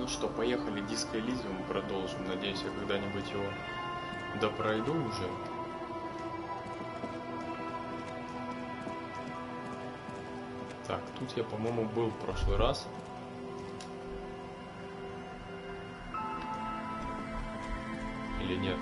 Ну что, поехали, диско Elysium продолжим. Надеюсь, я когда-нибудь его допройду уже. Так, тут я, по-моему, был в прошлый раз. Или нет?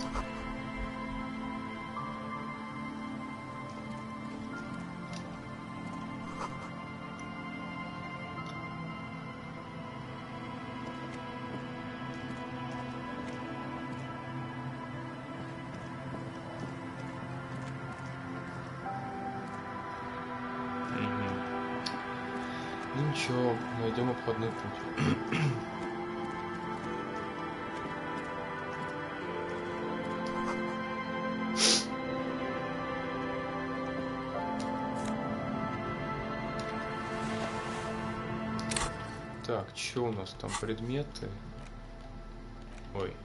Ничего, найдем обходной путь. Так, что у нас там предметы? Ой.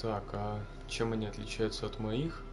Так, а чем они отличаются от моих?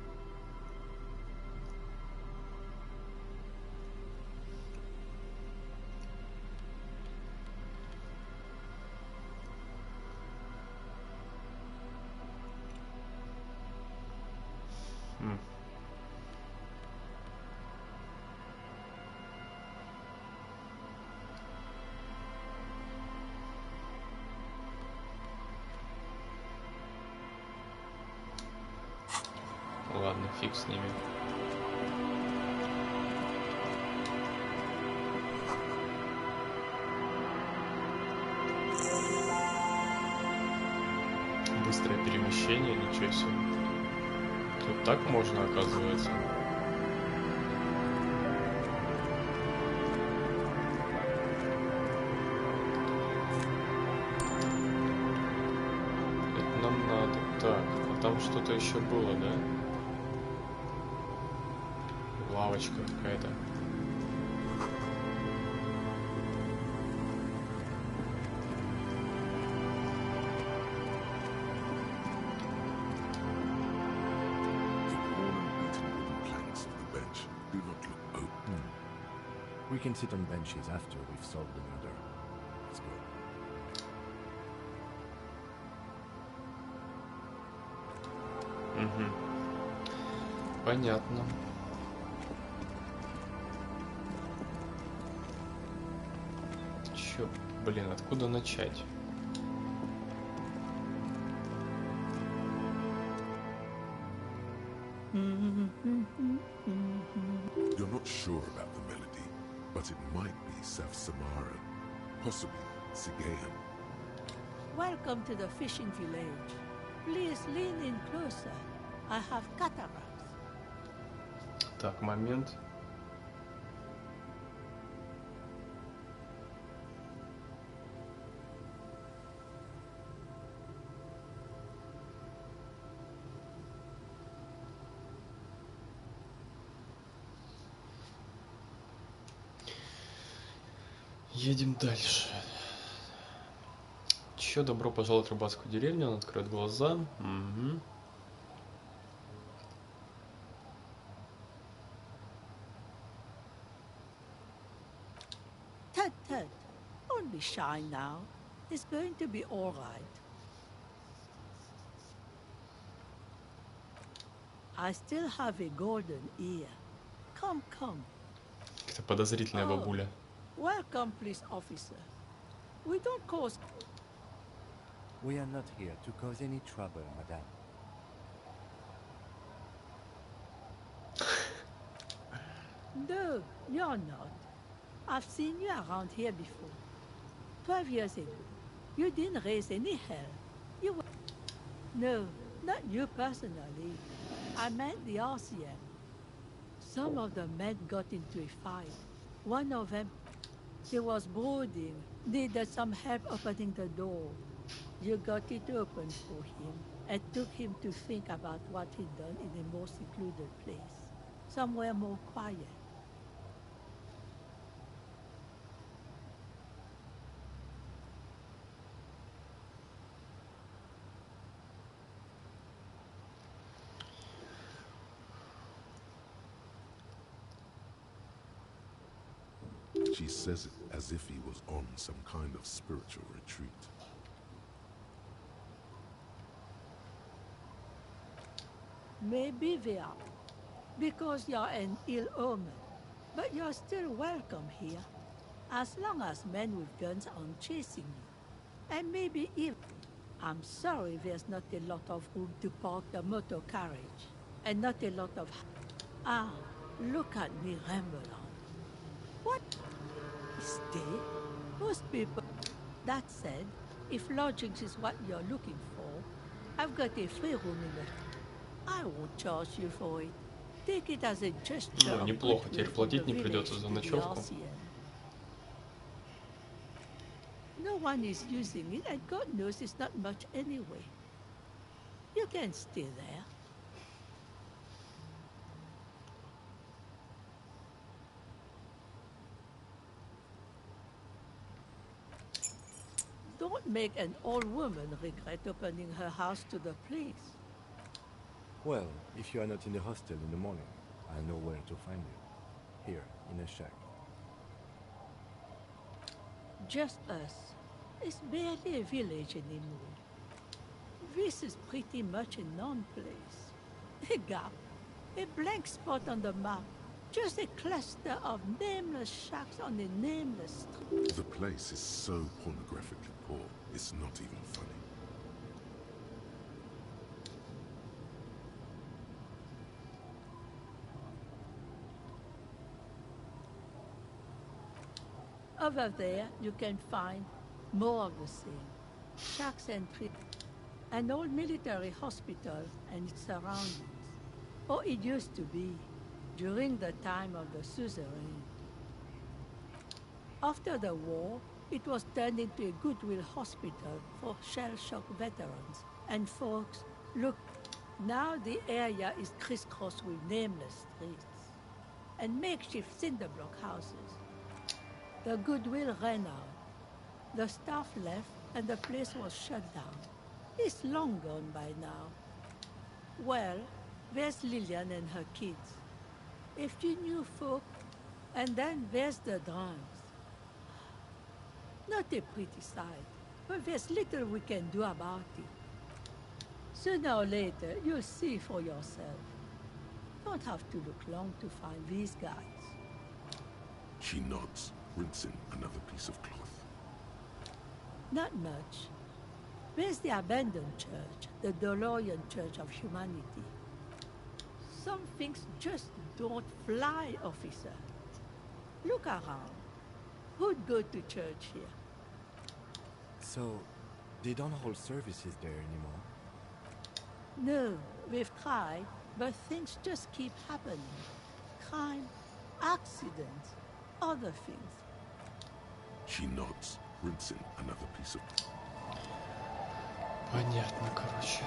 Ладно, фиг с ними. Быстрое перемещение, ничего себе. Тут так можно, оказывается. Это нам надо. Так, а там что-то еще было, да? Лавочка какая-то. We can sit on benches after we've solved the murder. Let's go. Угу. Понятно. Чё, блин, откуда начать? You're not sure about the melody, but it might be South Samaran, possibly Sigean. Welcome to the fishing village. Please lean in closer. I have cataracts. Так, момент. Едем дальше. Чё, добро пожаловать в рыбацкую деревню. Он откроет глаза. Угу. Ted, don't be shy now. It's going to be all right. I still have a golden ear. Come. Какая-то подозрительная бабуля. Welcome, police officer. We don't cause... We are not here to cause any trouble, madame. No, you're not. I've seen you around here before. 12 years ago. You didn't raise any hell. You were... No, not you personally. I meant the RCM. Some of the men got into a fight. One of them, he was brooding, needed some help opening the door. You got it open for him and took him to think about what he'd done in a more secluded place. Somewhere more quiet. She says it as if he was on some kind of spiritual retreat. Maybe we are, because you're an ill omen. But you're still welcome here, as long as men with guns aren't chasing you. And maybe even... I'm sorry there's not a lot of room to park the motor carriage, and not a lot of... Ah, look at me ramble on. What? Stay? Most people... That said, if lodgings is what you're looking for, I've got a free room in the... I won't charge you for it. Take it as a gesture Ну, of неплохо, теперь goodwill from платить the не придется village за to the ночевку. Elysium. No one is using it, and God knows it's not much anyway. You can stay there. Don't make an old woman regret opening her house to the place. Well, if you are not in the hostel in the morning, I'll know where to find you. Here, in a shack. Just us. It's barely a village anymore. This is pretty much a non-place. A gap. A blank spot on the map. Just a cluster of nameless shacks on a nameless street. The place is so pornographically poor, it's not even funny. Over there, you can find more of the same. Shacks and an old military hospital and its surroundings. Or it used to be, during the time of the suzerain. After the war, it was turned into a goodwill hospital for shell-shock veterans. And folks, look, now the area is crisscrossed with nameless streets and makeshift cinder block houses. The goodwill ran out. The staff left and the place was shut down. It's long gone by now. Well, there's Lillian and her kids. A few new folk, and then there's the drums. Not a pretty sight, but there's little we can do about it. Sooner or later, you'll see for yourself. Don't have to look long to find these guys. She nods, rinsing another piece of cloth. Not much. There's the abandoned church, the DeLorean Church of Humanity. Some things just don't fly, officer. Look around. Who'd go to church here? So, they don't hold services there anymore? No, we've tried, but things just keep happening. Crime, accidents, other things. She nods, rinsing another piece of... Понятно, короче.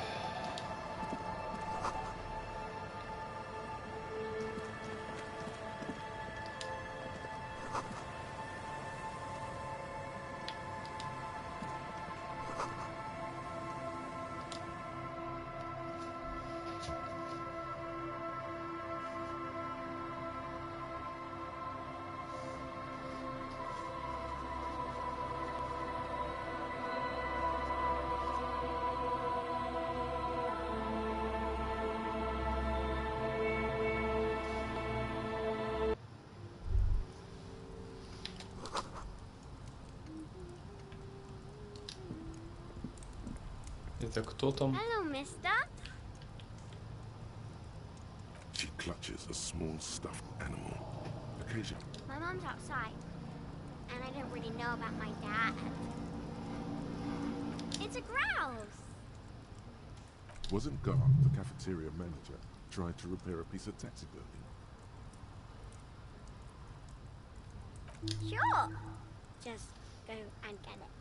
Это кто там? Hello, mister. She clutches a small stuffed animal. Occasionally, My mom's outside, and I didn't really know about my dad. It's a grouse. wasn't Garth, the cafeteria manager, trying to repair a piece of taxi building? Sure. Just go and get it.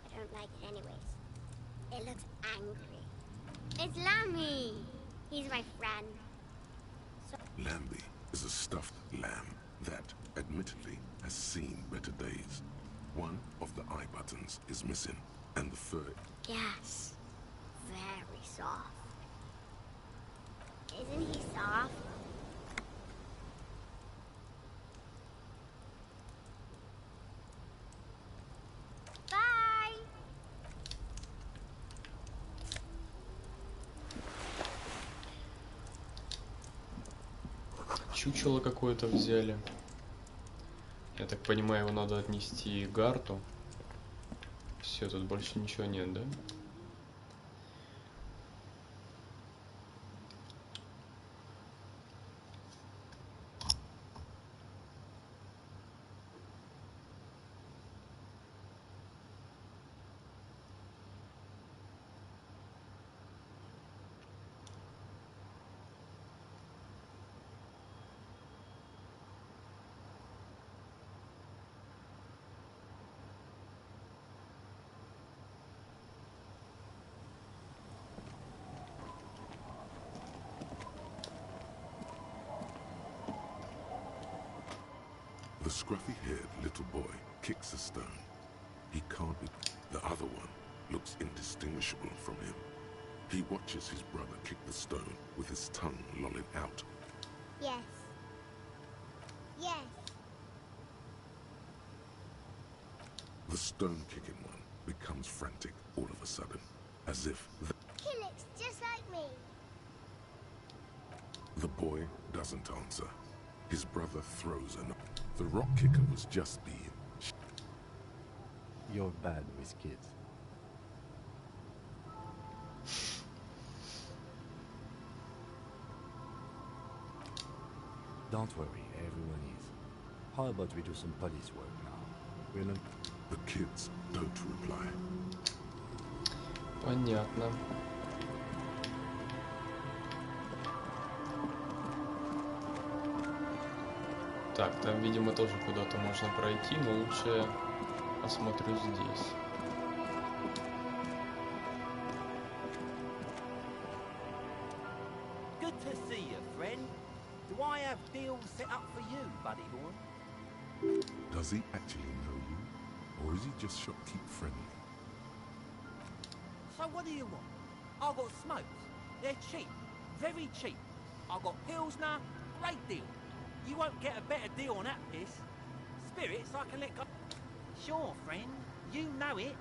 I don't like it anyways. It looks angry. It's Lammy. He's my friend. So Lambie is a stuffed lamb that, admittedly, has seen better days. One of the eye buttons is missing, and the fur... yes, very soft. Isn't he soft? чучело какое-то взяли. Я так понимаю, его надо отнести Гарту. Все, тут больше ничего нет, да? The scruffy-haired little boy kicks a stone. He can't be... The other one looks indistinguishable from him. He watches his brother kick the stone with his tongue lolling out. Yes. Yes. The stone-kicking one becomes frantic all of a sudden, as if... He looks just like me. The boy doesn't answer. His brother throws a... The rock kicker was just being... You're bad with kids. Don't worry, everyone is. How about we do some police work now? We're not... The kids don't reply. Понятно. Так, там, видимо, тоже куда-то можно пройти, но лучше я осмотрю здесь. Good to see you, friend. Do I have deals set up for you, buddy boy? Does he actually know you? Or is he just shopkeep friendly? So what do you want? I've got smokes. They're cheap. Very cheap. I've got Pilsner. Great deal. You won't get a better deal on that piss. Spirits I can let go. Sure, friend. You know it.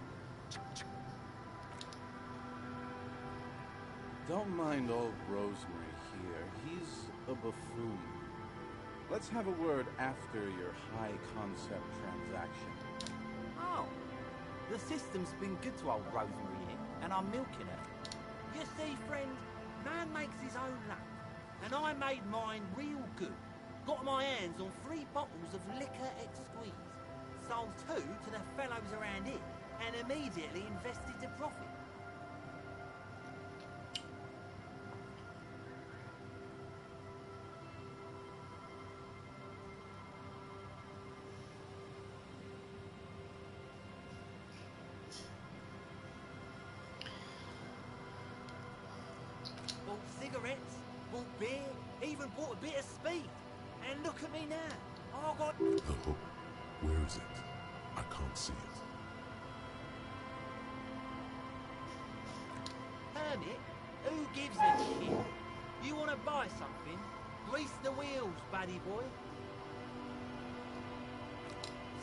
Don't mind old Rosemary here. He's a buffoon. Let's have a word after your high-concept transaction. Oh. The system's been good to old Rosemary here, and I'm milking her. You see, friend, man makes his own luck. And I made mine real good. Got my hands on 3 bottles of liquor exquise. Sold 2 to the fellows around here, and immediately invested the profit. Bought cigarettes, bought beer, even bought a bit of speed. And look at me now. I got... The hook. Where is it? I can't see it. Hermit? Who gives a shit? You want to buy something? Grease the wheels, buddy boy.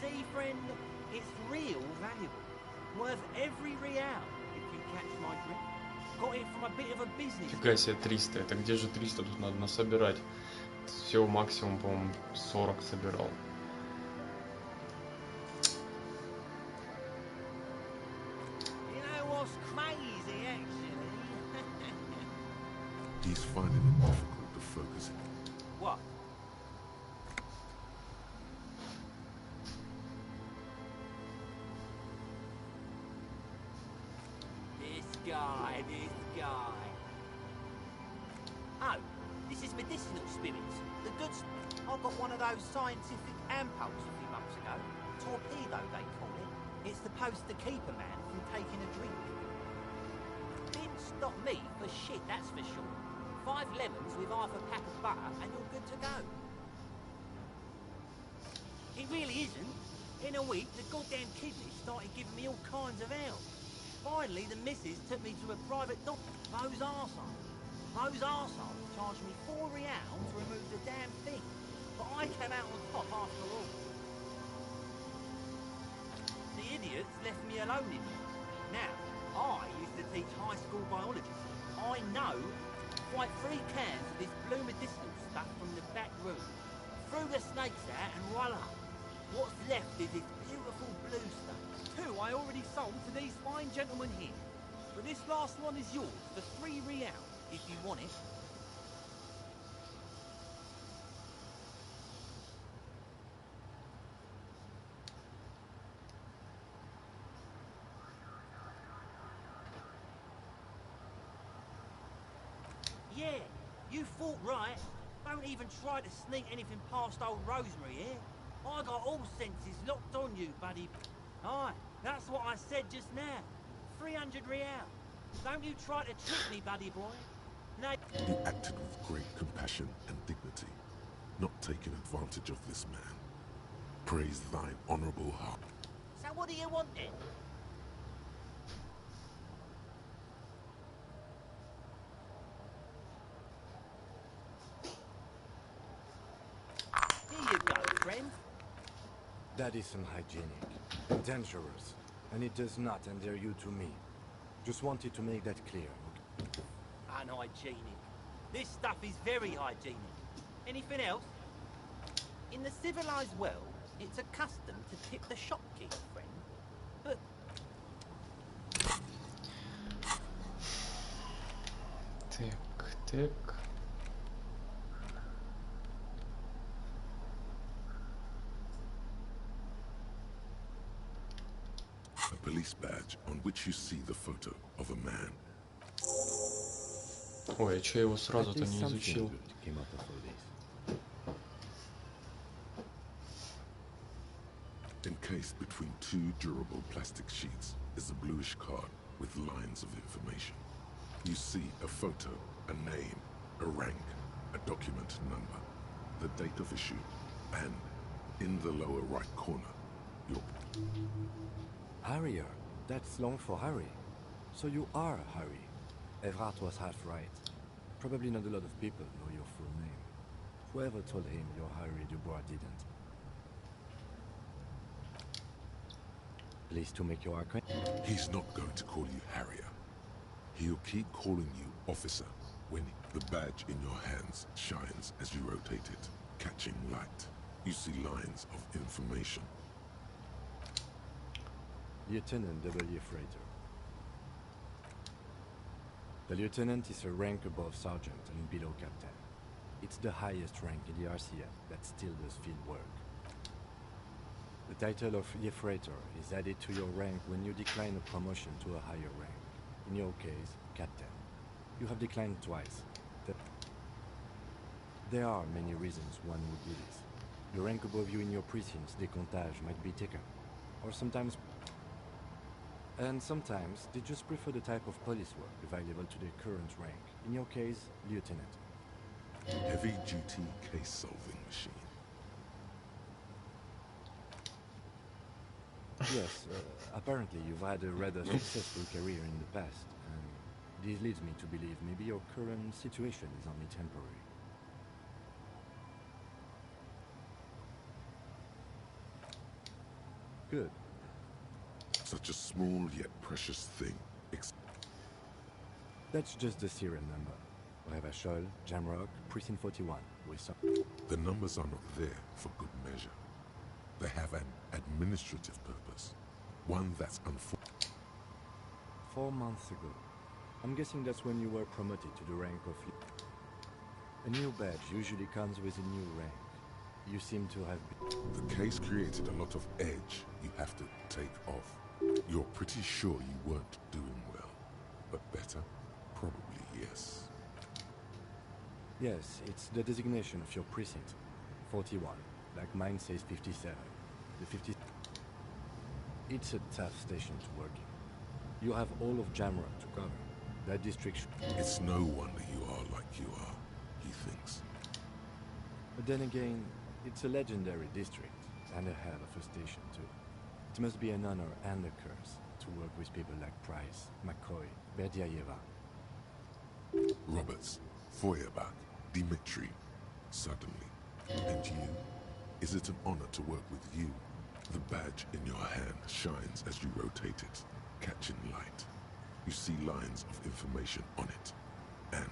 See, friend, it's real valuable. Worth every real, if you catch my drift. Got it from a bit of a business. Фига себе, 300. Это где же 300? Тут надо насобирать. Всего максимум, по-моему, 40 собирал. You know what's crazy, actually? He's finding it difficult to focus it. What? This guy. Oh, this is medicinal spirits. The good... I got one of those scientific ampules a few months ago. Torpedo, they call it. It's supposed to keep a man from taking a drink. Didn't stop me for shit, that's for sure. 5 lemons with half a pack of butter and you're good to go. It really isn't. In a week, the goddamn kidney started giving me all kinds of hell. Finally, the missus took me to a private doctor. Those arseholes charged me 4 reals to remove the damn thing. But I came out on top after all. The idiots left me alone in there. Now, I used to teach high school biology. I know quite 3 cans of this blue medicinal stuff from the back room. Threw the snakes out and voila. What's left is this beautiful blue stuff. 2 I already sold to these fine gentlemen here. But this last one is yours for 3 real, if you want it. Yeah, you thought right. Don't even try to sneak anything past old Rosemary here. I got all senses locked on you, buddy. Aye, that's what I said just now. 300 real. Don't you try to trick me, buddy boy. No. He acted with great compassion and dignity, not taking advantage of this man. Praise thine honourable heart. So what do you want then? Here you go, friend. That is unhygienic and dangerous, and it does not endear you to me. Just wanted to make that clear. Unhygienic. This stuff is very hygienic. Anything else? In the civilized world, it's a custom to tip the shopkeeper, friend. But Так. A police badge on which you see the photo of a man. Ой, а чё я его сразу-то At least не something изучил? good came out of all this. Encased between 2 durable plastic sheets is a bluish card with lines of information. You see a photo, a name, a rank, a document number, the date of issue, and in the lower right corner, your... Harrier. That's long for Harry. So you are Harry. Evrard was half right. Probably not a lot of people know your full name. Whoever told him you're Harry Dubois didn't. Pleased to make your acquaintance. He's not going to call you Harrier. He'll keep calling you Officer when the badge in your hands shines as you rotate it, catching light. You see lines of information. Lieutenant W. Freighter. The lieutenant is a rank above sergeant and below captain. It's the highest rank in the RCM that still does field work. The title of Freighter is added to your rank when you decline a promotion to a higher rank. In your case, captain. You have declined twice. There are many reasons one would do this. The rank above you in your precinct's decomptage might be taken, or sometimes... And sometimes they just prefer the type of police work available to their current rank. In your case, lieutenant. Heavy-duty case-solving machine. Yes, apparently you've had a rather successful career in the past, and this leads me to believe maybe your current situation is only temporary. Good. Such a small yet precious thing. That's just the serial number. Revachol, Jamrock, Precinct 41, with some... The numbers are not there for good measure. They have an administrative purpose. One that's unfortunate. 4 months ago. I'm guessing that's when you were promoted to the rank of... A new badge usually comes with a new rank. You seem to have been... The case created a lot of edge you have to take off. You're pretty sure you weren't doing well. But better? Probably yes. Yes, it's the designation of your precinct. 41. Like mine says 57. The 50... It's a tough station to work in. You have all of Jamrock to cover. That district... It's no wonder you are like you are, he thinks. But then again, it's a legendary district, and a hell of a station too. It must be an honor and a curse to work with people like Price, McCoy, Berdiayeva. Roberts, Feuerbach, Dimitri, suddenly. And you? Is it an honor to work with you? The badge in your hand shines as you rotate it, catching light. You see lines of information on it, and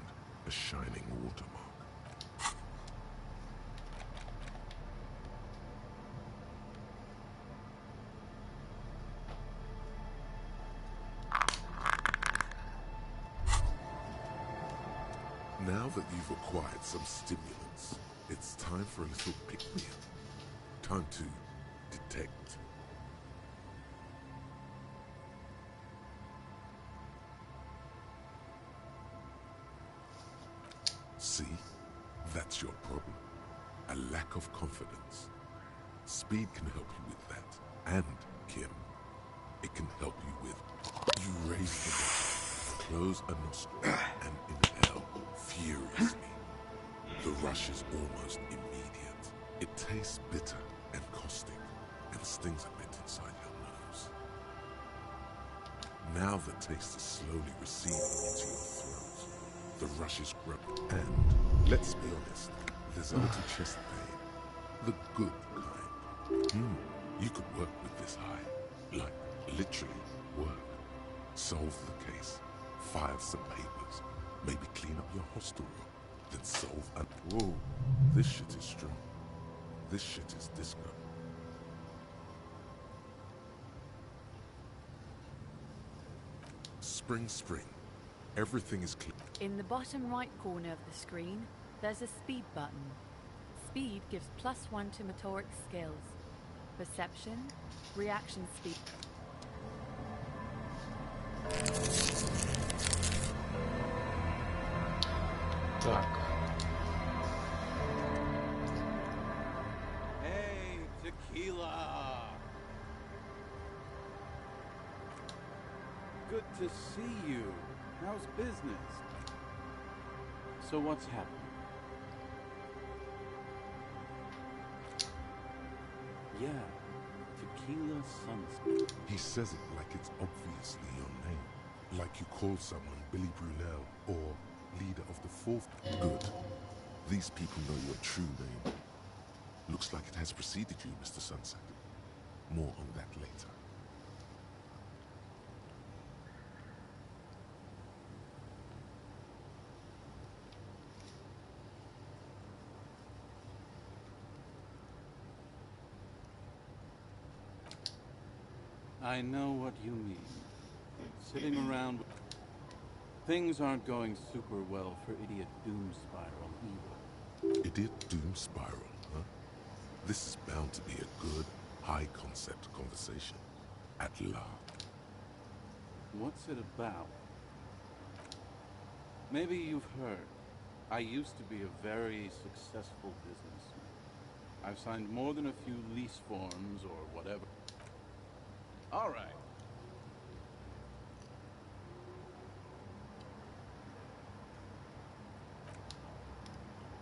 a shining watermark. Now that you've acquired some stimulants, it's time for a little pick-me-up. Time to detect. See? That's your problem. A lack of confidence. Speed can help you with that. And, Kim, it can help you with... You raise the bottle, close a nostril, and inhale furiously. The rush is almost immediate. It tastes bitter and caustic, and stings a bit inside your nose. Now the taste is slowly receding into your throat. The rush is growing, and, let's be honest, there's a little chest pain. The good kind. You could work with this high. Like, literally work. Solve the case. File some papers. Maybe clean up your hostel room. Then solve a... Whoa, this shit is strong. This shit is disco. Spring, spring. Everything is clear. In the bottom right corner of the screen, there's a speed button. Speed gives +1 to motoric skills. Perception, reaction speed. Так. Hey, tequila! Good to see you. How's business? So what's happening? Yeah, Tequila Sunset. He says it like it's obviously your name. Like you call someone Billy Brunel or leader of the Fourth. Good. These people know your true name. Looks like it has preceded you, Mr. Sunset. More on that later. I know what you mean. Sitting around... Things aren't going super well for Idiot Doom Spiral either. Idiot Doom Spiral, huh? This is bound to be a good, high-concept conversation. At last. What's it about? Maybe you've heard. I used to be a very successful businessman. I've signed more than a few lease forms or whatever. All right.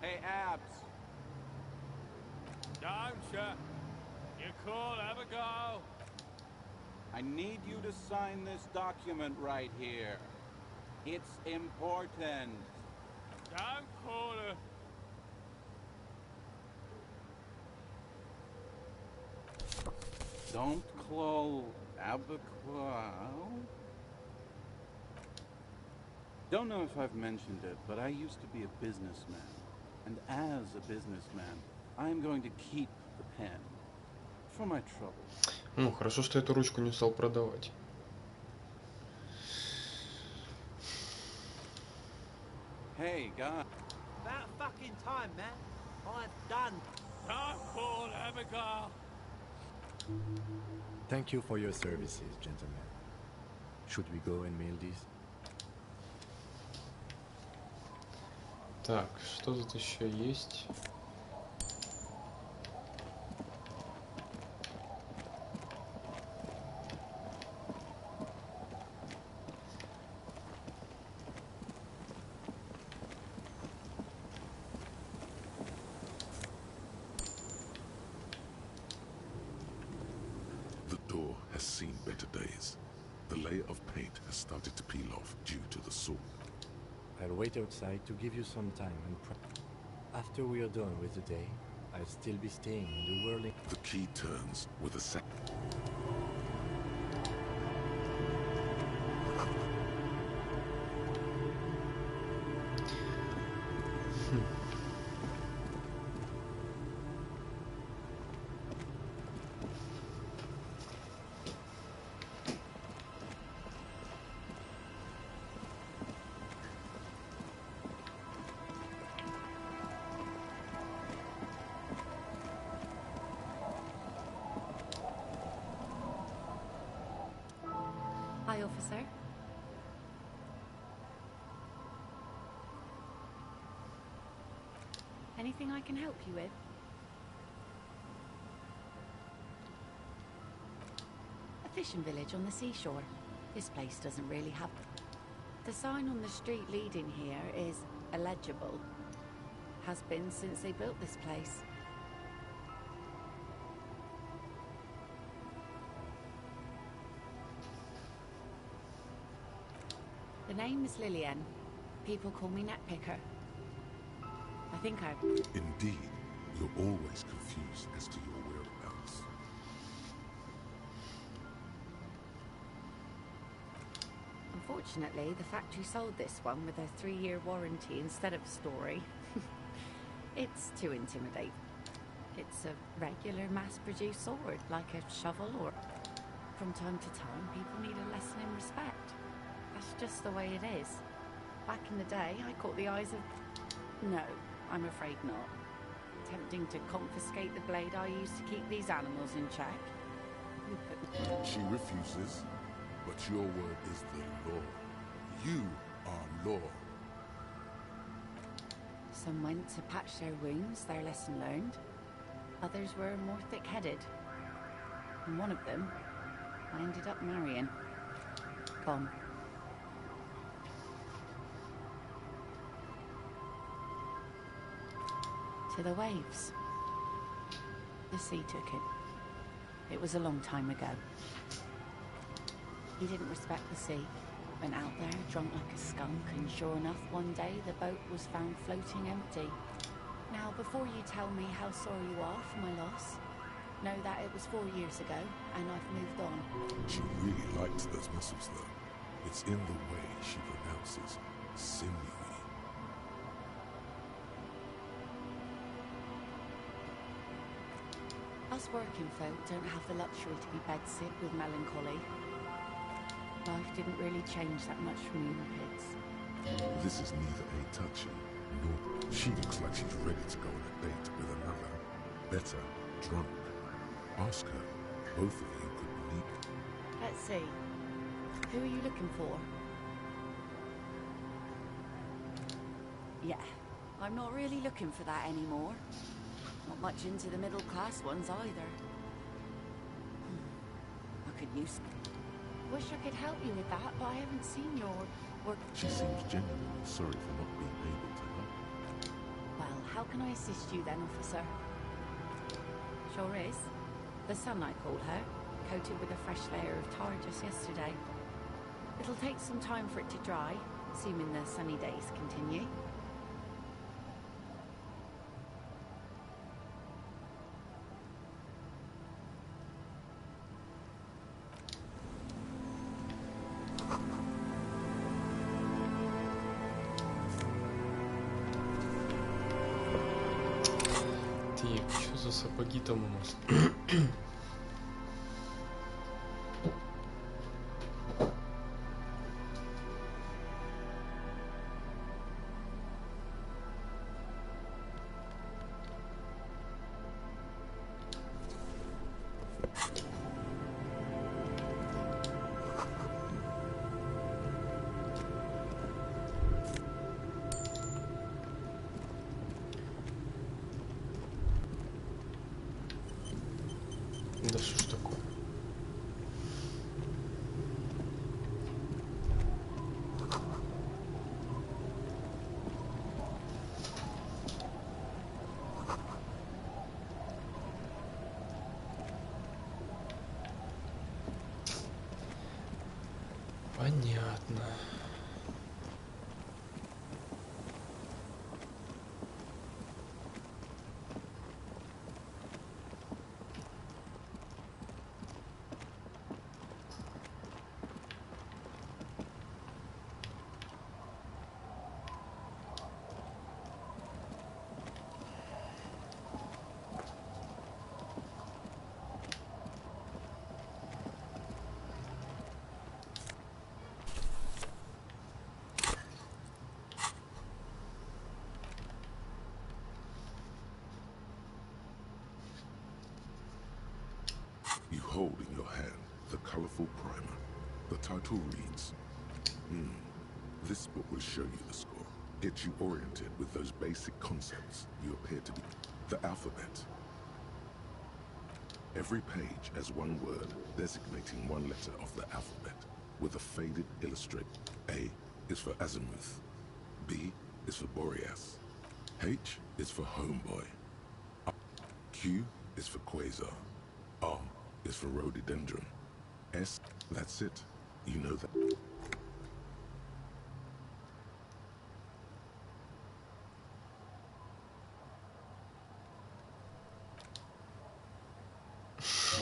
Hey, Abs. Don't you? You cool, have a go. I need you to sign this document right here. It's important. Don't call her. Don't call Abaquao? Don't know if I've mentioned it, but I used to be a businessman. And as a businessman, I'm going to keep the pen. For my trouble. Ну, хорошо, что эту ручку не стал продавать. Hey, guy. About fucking time, man. I've done. Don't call Abigail. Thank you for your services, gentlemen. Should we go and mail these? Так, что тут еще есть? The door has seen better days. The layer of paint has started to peel off due to the sword. I'll wait outside to give you some time and after we are done with the day, I'll still be staying in the whirling... The key turns with a sec... Hi, officer. Anything I can help you with? A fishing village on the seashore. This place doesn't really have... The sign on the street leading here is illegible. Has been since they built this place. The name is Lillian. People call me Netpicker. I think I... Indeed, you're always confused as to your whereabouts. Unfortunately, the factory sold this one with a 3-year warranty instead of a story. It's too intimidating. It's a regular mass-produced sword, like a shovel or... From time to time, people need a lesson in respect. That's just the way it is. Back in the day, I caught the eyes of... No, I'm afraid not. Tempting to confiscate the blade I used to keep these animals in check. She refuses, but your word is the law. You are law. Some went to patch their wounds, their lesson learned. Others were more thick-headed. And one of them, I ended up marrying. Gone. To the waves. The sea took him. It was a long time ago. He didn't respect the sea. Went out there, drunk like a skunk, and sure enough, one day the boat was found floating empty. Now, before you tell me how sorry you are for my loss, know that it was 4 years ago, and I've moved on. She really likes those muscles, though. It's in the way she pronounces sinewy. Us working folk don't have the luxury to be bedsick with melancholy. Life didn't really change that much from you kids. This is neither a touchy nor... She looks like she's ready to go on a date with another. Better, drunk. Ask her. Both of you could meet. Let's see. Who are you looking for? Yeah, I'm not really looking for that anymore. Not much into the middle-class ones either. I could use... Wish I could help you with that, but I haven't seen your work. She seems genuinely sorry for not being able to help. Well, how can I assist you then, officer? Sure is. The sun, I called her, coated with a fresh layer of tar just yesterday. It'll take some time for it to dry, assuming the sunny days continue. Сапоги там у нас. Да что ж такое? Понятно. The title reads, This book will show you the score, get you oriented with those basic concepts you appear to be. The alphabet. Every page has one word designating one letter of the alphabet with a faded illustrate. A is for azimuth. B is for Boreas. H is for homeboy. Q is for quasar. R is for rhododendron. S, that's it. You know that.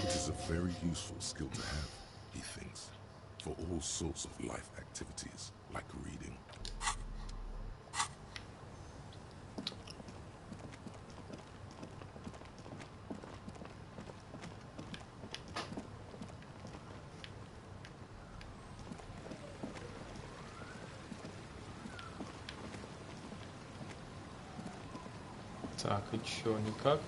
It is a very useful skill to have, he thinks, for all sorts of life activities, like reading. Так, и чё, никак?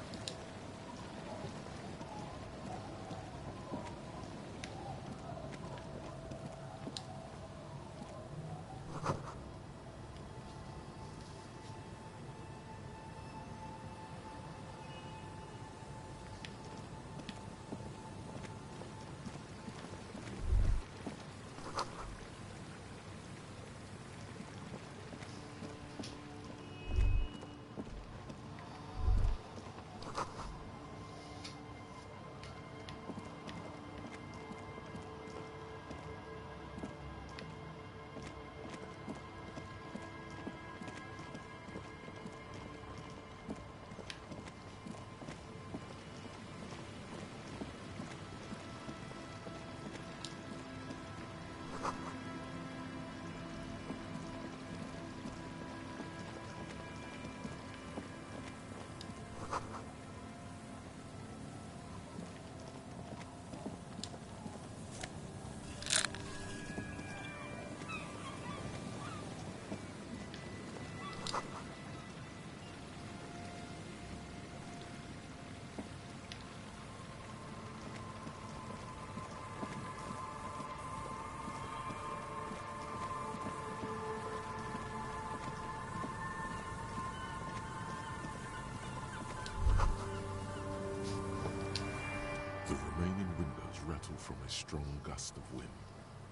The remaining windows rattle from a strong gust of wind.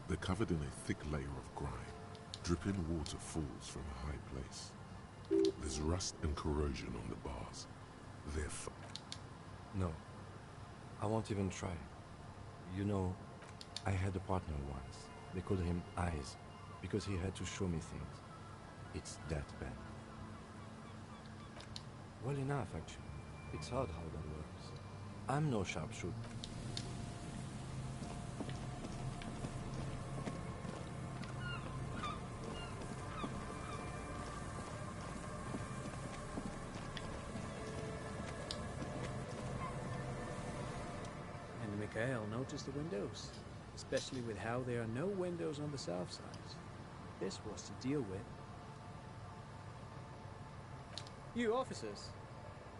They're covered in a thick layer of grime. Dripping water falls from a high place. There's rust and corrosion on the bars. They're No, I won't even try. You know, I had a partner once. They called him Eyes, because he had to show me things. It's that bad. Well enough, actually. It's hard how that works. I'm no sharpshooter. And Mikhail noticed the windows, especially with how there are no windows on the south side. This was to deal with. You officers,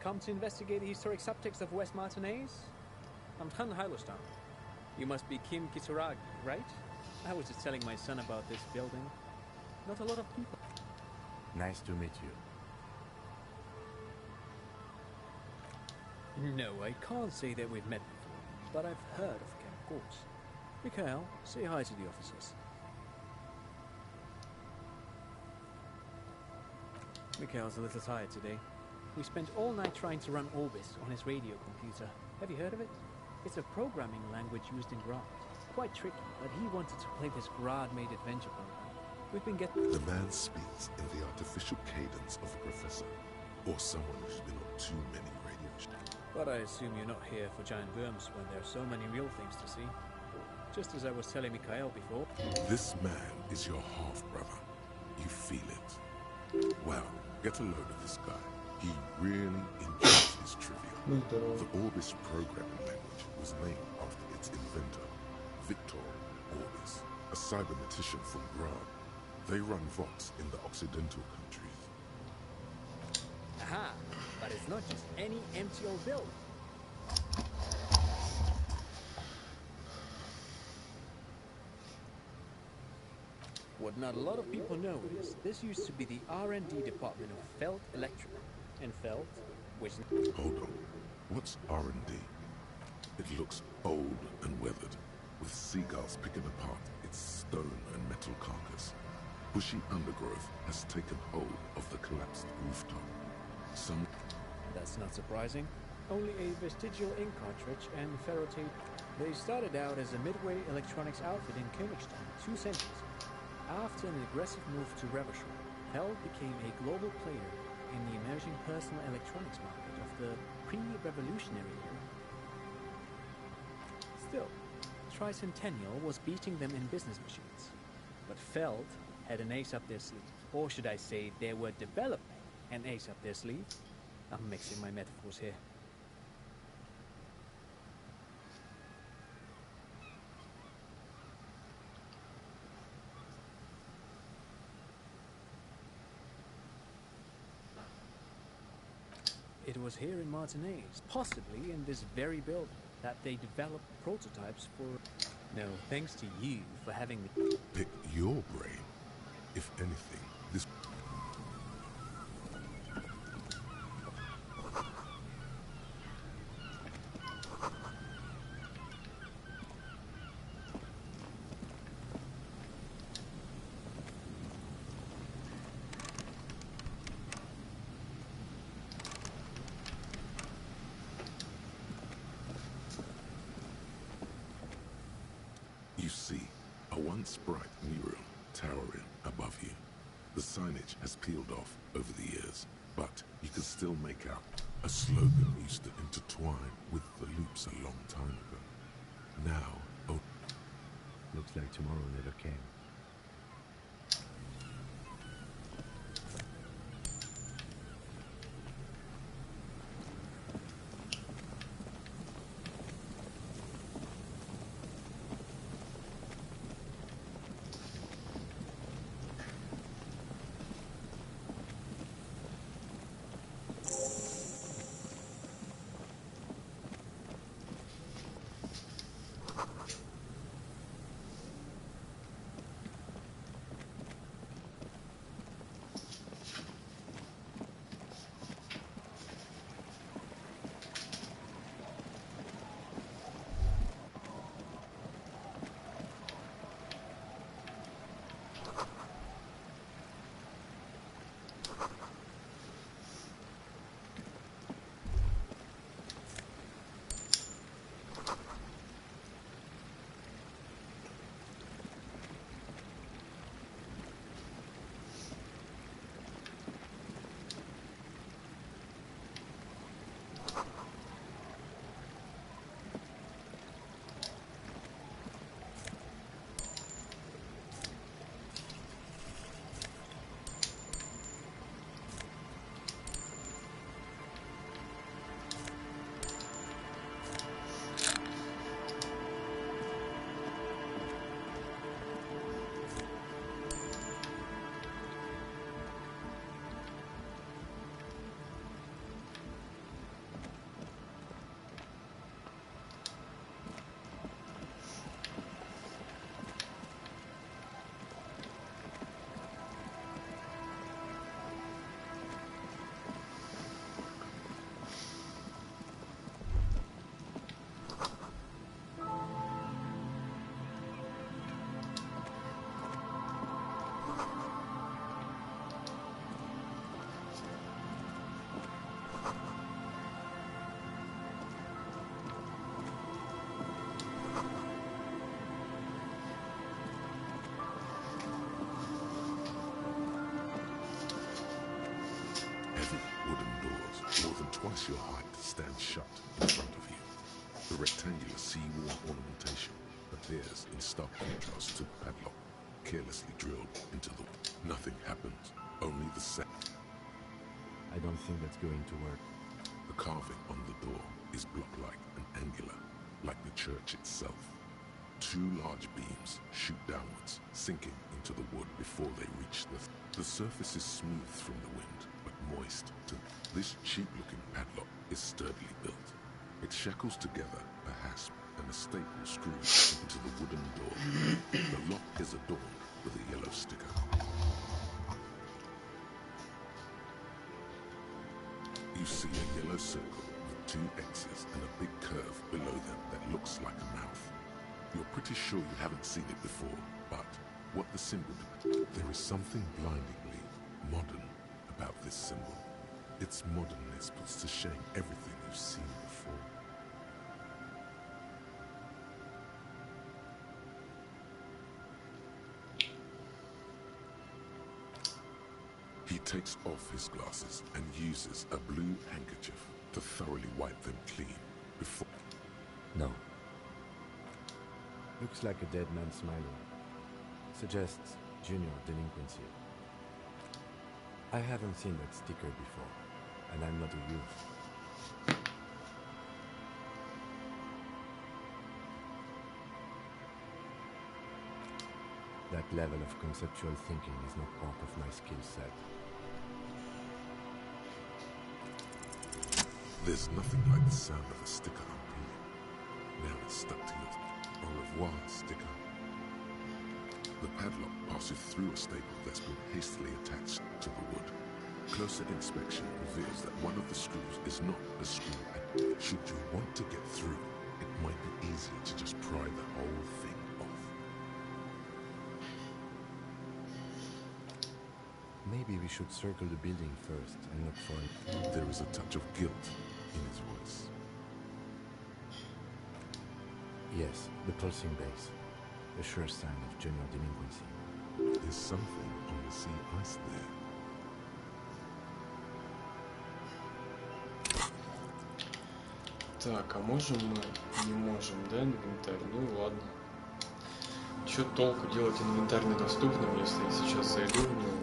come to investigate the historic subtext of West Martinez? I'm Khan Hailostan. You must be Kim Kitsuragi, right? I was just telling my son about this building. Not a lot of people. Nice to meet you. No, I can't say that we've met before, but I've heard of Kim, of course. Mikhail, say hi to the officers. Mikhail's a little tired today. We spent all night trying to run Orbis on his radio computer. Have you heard of it? It's a programming language used in Grad. Quite tricky, but he wanted to play this Grad-made adventure program. We've been getting... The man speaks in the artificial cadence of a professor, or someone who's been on too many radio shows. But I assume you're not here for giant worms when there are so many real things to see. Just as I was telling Mikhail before. This man is your half-brother. You feel it. Well, get a load of this guy. He really enjoys his trivia. The Orbis programming language was named after its inventor, Victor Orbis, a cybernetician from Grad. They run Vox in the Occidental countries. Aha! But it's not just any empty old building. What not a lot of people know is this used to be the R&D department of Felt Electrical. And Felt, which... Hold on. What's R&D? It looks old and weathered, with seagulls picking apart its stone and metal carcass. Bushy undergrowth has taken hold of the collapsed rooftop. Some... That's not surprising. Only a vestigial ink cartridge and ferrotape. They started out as a midway electronics outfit in Königstein 2 centuries ago. After an aggressive move to Reverschul, Feld became a global player in the emerging personal electronics market of the pre-revolutionary era. Still, Tricentennial was beating them in business machines. But Feld had an ace up their sleeve. Or should I say, they were developing an ace up their sleeve? I'm mixing my metaphors here. It was here in Martinez, possibly in this very building, that they developed prototypes for... No, thanks to you for having the... Pick your brain. If anything, this... You see, a once bright mural towering above you. The signage has peeled off over the years, but you can still make out a slogan used to intertwine with the loops a long time ago. Now, oh, Looks like tomorrow never came. Twice your height stands shut in front of you. The rectangular seawall ornamentation appears in stark contrast to the padlock, carelessly drilled into the... Nothing happens, only the set. I don't think that's going to work. The carving on the door is block-like and angular, like the church itself. Two large beams shoot downwards, sinking into the wood before they reach the... The surface is smooth from the wind, but moist to... This cheap-looking padlock is sturdily built. It shackles together a hasp and a staple screwed into the wooden door. The lock is adorned with a yellow sticker. You see a yellow circle with 2 X's and a big curve below them that looks like a mouth. You're pretty sure you haven't seen it before, but what the symbol... There is something blindingly modern about this symbol. Its modernness puts to shame everything you've seen before. He takes off his glasses and uses a blue handkerchief to thoroughly wipe them clean before... No. Looks like a dead man smiling. Suggests junior delinquency. I haven't seen that sticker before, and I'm not a youth. That level of conceptual thinking is not part of my skill set. There's nothing like the sound of a sticker unpeeling. Now it's stuck to your au revoir sticker. The padlock passes through a staple that's been hastily attached to the wood. Closer inspection reveals that one of the screws is not a screw. Should you want to get through, it might be easier to just pry the whole thing off. Maybe we should circle the building first and look for it. There is a touch of guilt in his voice. Yes, the pulsing base. A sure sign of junior delinquency. There's something on the sea ice there. Так, а можем мы? Не можем, да, инвентарь? Ну ладно. Чё толку делать инвентарь недоступным, если я сейчас зайду в него,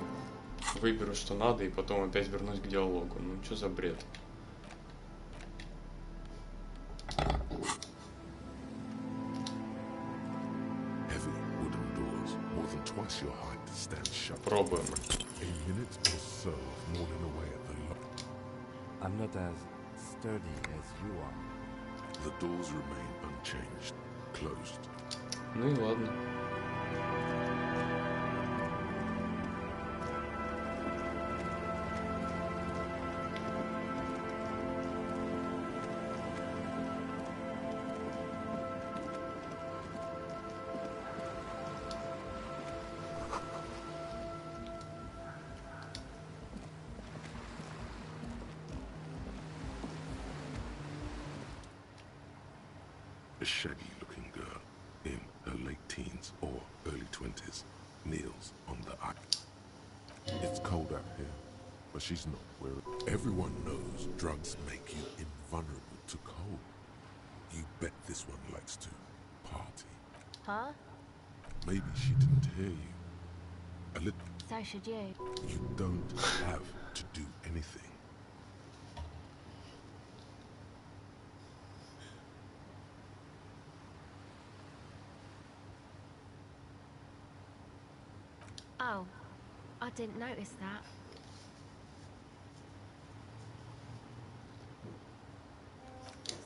выберу, что надо, и потом опять вернусь к диалогу? Ну чё за бред? Twice your height stand shut. Пробуем. A minute or so of gnawing away at the lock. I'm not as sturdy as you are. The doors remain unchanged, closed. Ну и ладно. A shaggy-looking girl in her late teens or early 20s kneels on the ice. It's cold out here, but she's not wearing... Everyone knows drugs make you invulnerable to cold. You bet this one likes to party. Huh? Maybe she didn't hear you. A little... So should you. You don't have to do anything. Oh, I didn't notice that.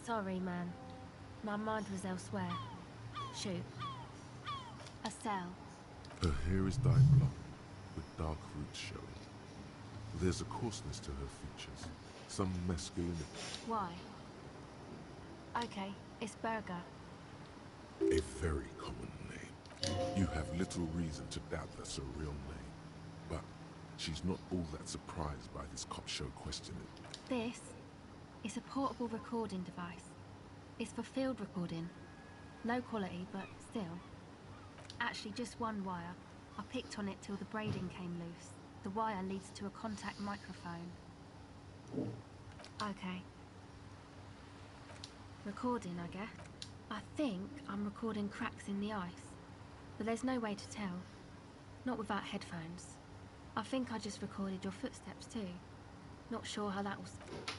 Sorry, man. My mind was elsewhere. Shoot. A cell. Her hair is dyed blonde, with dark roots showing. There's a coarseness to her features, some masculinity. Why? Okay, it's Burger. A very common name. You have little reason to doubt that's her real name. But she's not all that surprised by this cop show questioning. This is a portable recording device. It's for field recording. Low quality, but still. Actually, just one wire. I picked on it till the braiding came loose. The wire leads to a contact microphone. Okay. Recording, I guess. I think I'm recording cracks in the ice. But there's no way to tell. Not without headphones. I think I just recorded your footsteps too. Not sure how that was...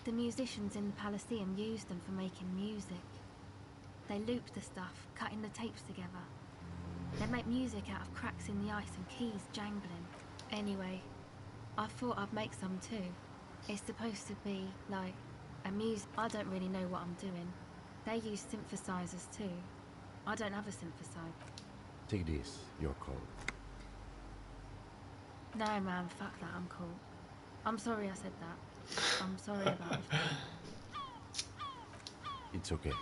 The musicians in the Elysium used them for making music. They looped the stuff, cutting the tapes together. They make music out of cracks in the ice and keys jangling. Anyway, I thought I'd make some too. It's supposed to be, like, a music... I don't really know what I'm doing. They use synthesizers too. I don't have a synthesizer. Take this, your call. No, man, fuck that, I'm cool. I'm sorry I said that. I'm sorry about it. It's okay.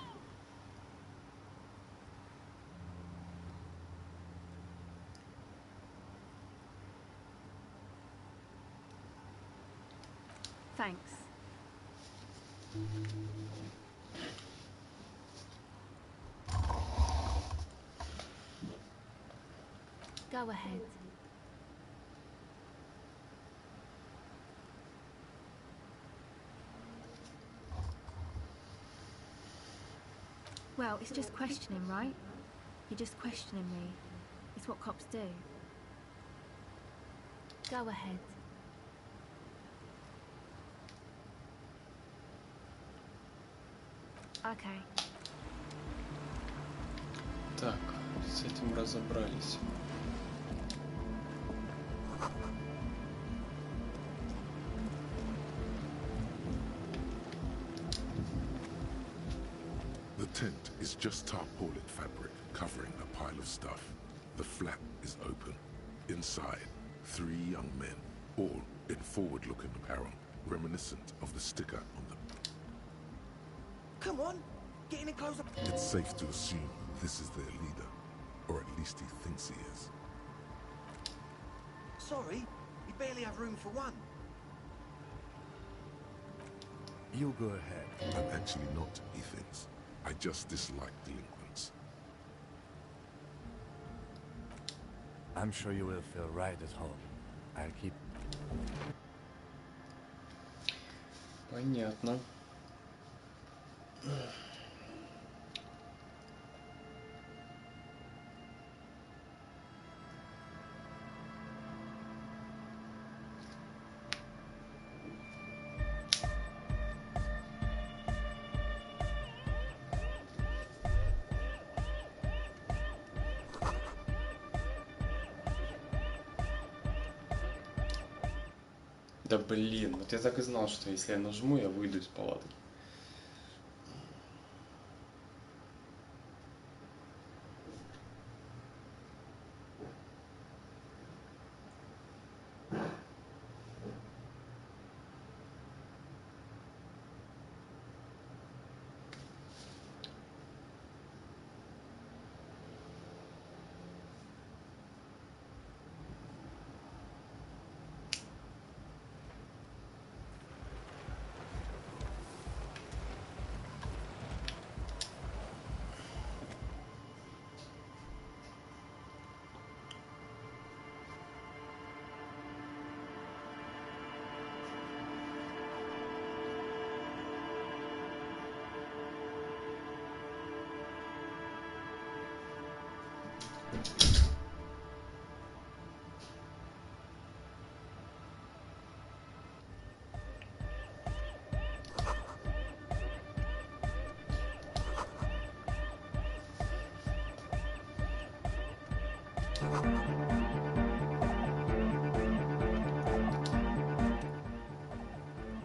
Thanks. Go ahead. Well, it's just questioning, right? You're just questioning me. It's what cops do. Go ahead. Okay. Так, с этим разобрались. The tent is just tarpaulin fabric covering a pile of stuff. The flap is open. Inside, 3 young men, all in forward-looking apparel, reminiscent of the sticker on the... Come on, get in and close up. It's safe to assume this is their leader, or at least he thinks he is. Sorry, we barely have room for one. You go ahead. I'm actually not, he thinks. I just dislike delinquents. I'm sure you will feel right at home. I'll keep... Понятно. Да блин, вот я так и знал, что если я нажму, я выйду из палатки.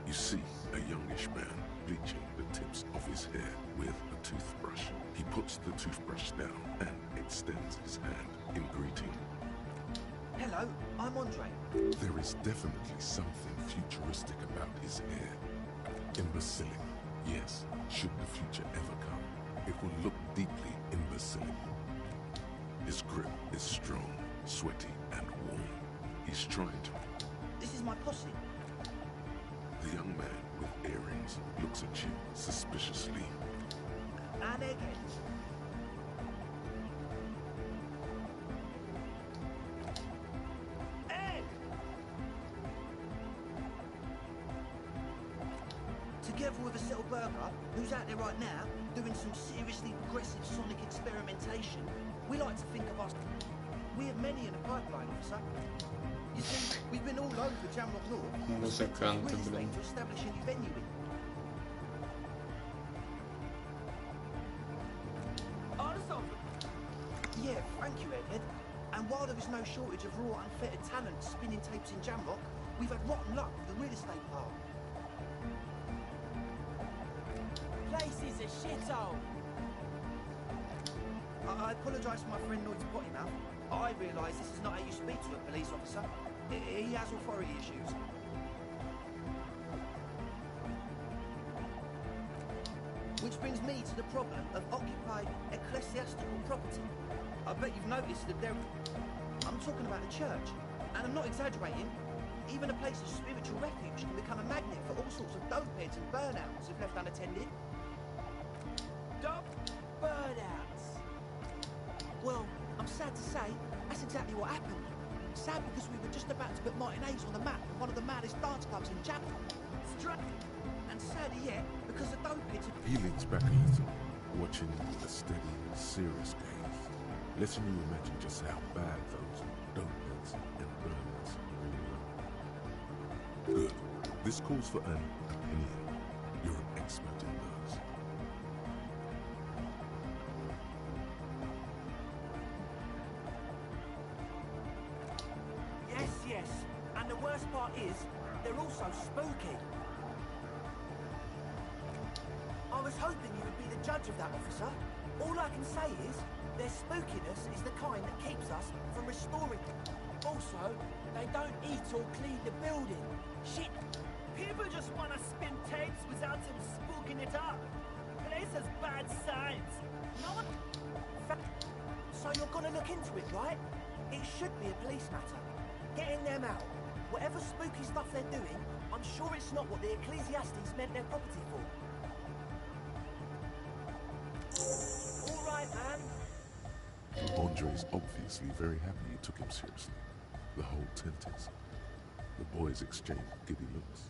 You see a youngish man bleaching the tips of his hair with a toothbrush. He puts the toothbrush down and extends his hand in greeting. Hello, I'm Andre. There is definitely something futuristic about his hair. Imbecilic, yes. Should the future ever come, it will look deeply imbecilic. His grip is strong, sweaty, and warm. He's trying to... This is my posse. The young man with earrings looks at you suspiciously. And again. Egg! Together with a Settle Burger, who's out there right now, doing some seriously progressive sonic experimentation, we like to think of us... We have many in the pipeline, officer. You see, we've been all over Jamrock North, Музыканты, real блин. estate to establish a new venue in. Yeah, thank you, Egghead. And while there is no shortage of raw, unfettered talent spinning tapes in Jamrock, we've had rotten luck with the real estate part. Place is a shithole. I apologise for my friend Lloyd's potty mouth. I realise this is not how you speak to a police officer. He has authority issues. Which brings me to the problem of occupied ecclesiastical property. I bet you've noticed that there... I'm talking about the church, and I'm not exaggerating. Even a place of spiritual refuge can become a magnet for all sorts of dopeheads and burnouts if left unattended. Dope burnouts! Well, I'm sad to say, that's exactly what happened. Sad because we were just about to put Martinez on the map of one of the maddest dance clubs in Japan. And sadder yet, because the dopeheads... He leans back a little, watching you with a steady, serious gaze, letting you imagine just how bad those dopeheads and burners really are. Good. This calls for an opinion. You're an expert in those. Yes. And the worst part is, they're also spooky. I was hoping you would be the judge of that, officer. All I can say is, their spookiness is the kind that keeps us from restoring them. Also, they don't eat or clean the building. Shit. People just want to spin tapes without them spooking it up. Place has bad signs. No one... So you're gonna look into it, right? It should be a police matter. Getting them out. Whatever spooky stuff they're doing, I'm sure it's not what the Ecclesiastes meant their property for. All right, man. Andre's obviously very happy you took him seriously. The whole tent is. The boys exchange giddy looks.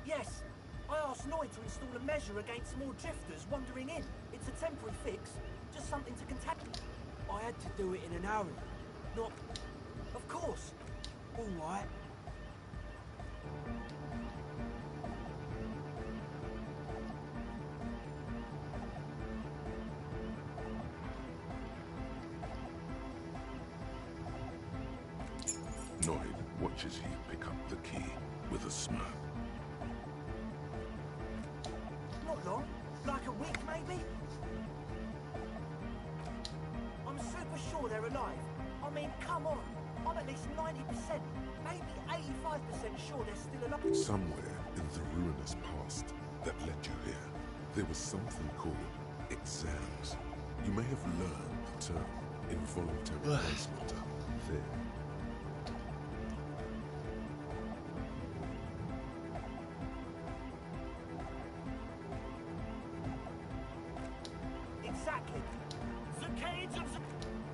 Yes, I asked Noy to install a measure against more drifters wandering in. It's a temporary fix, just something to contact. I had to do it in an hour. Not... Of course. All right. Noid watches you pick up the key with a smirk. Not long. Like a week, maybe? I'm super sure they're alive. I mean, come on. I'm at least 90%, maybe 85% sure they're still alive. Somewhere in the ruinous past that led you here, there was something called exams. You may have learned the term involuntary manslaughter there. Exactly. The cage of the...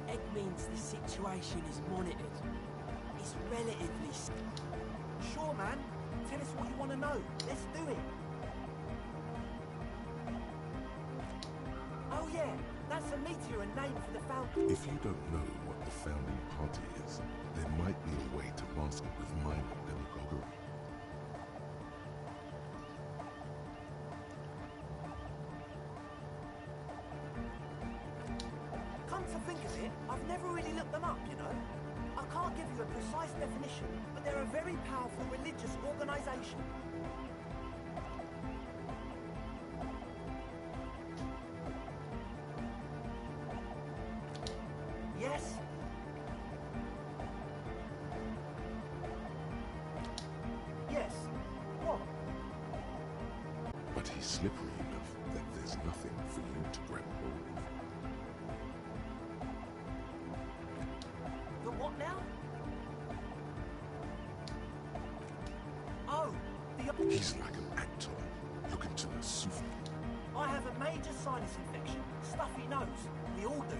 Egg means the situation is monitored. It's relatively... Sure, man. Tell us what you want to know. Let's do it. Oh, yeah. That's a meteor and name for the founding... If you don't know what the founding party is, there might be a way to mask it with minor demagoguery. Come to think of it, I've never really looked them up, you know. I can't give you a precise definition, but they're a very powerful religious organization. Yes? Yes. What? But he's slippery enough that there's nothing for you to grab hold of. The what now? Oh, the... He's like an actor looking to the souffle. I have a major sinus infection, stuffy nose. We all do.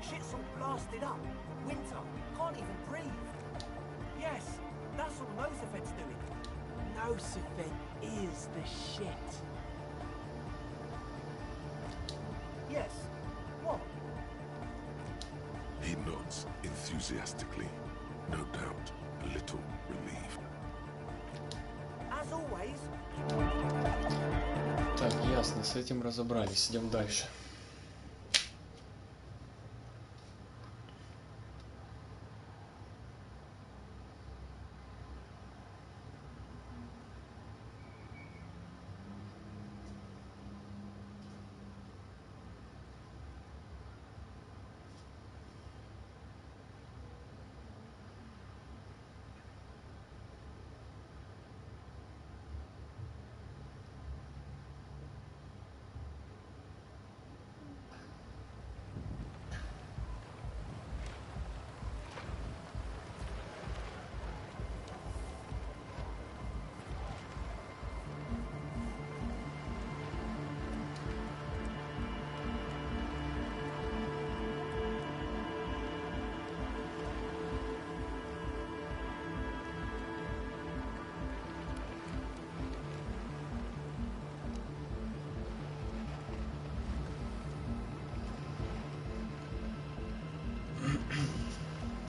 Shit's all blasted up. Winter. Can't even breathe. Yes, that's all Nosefed's doing. Nosefed is the shit. Yes. What? He nods enthusiastically, no doubt a little relieved. As always. Так, ясно, с этим разобрались. Идем дальше.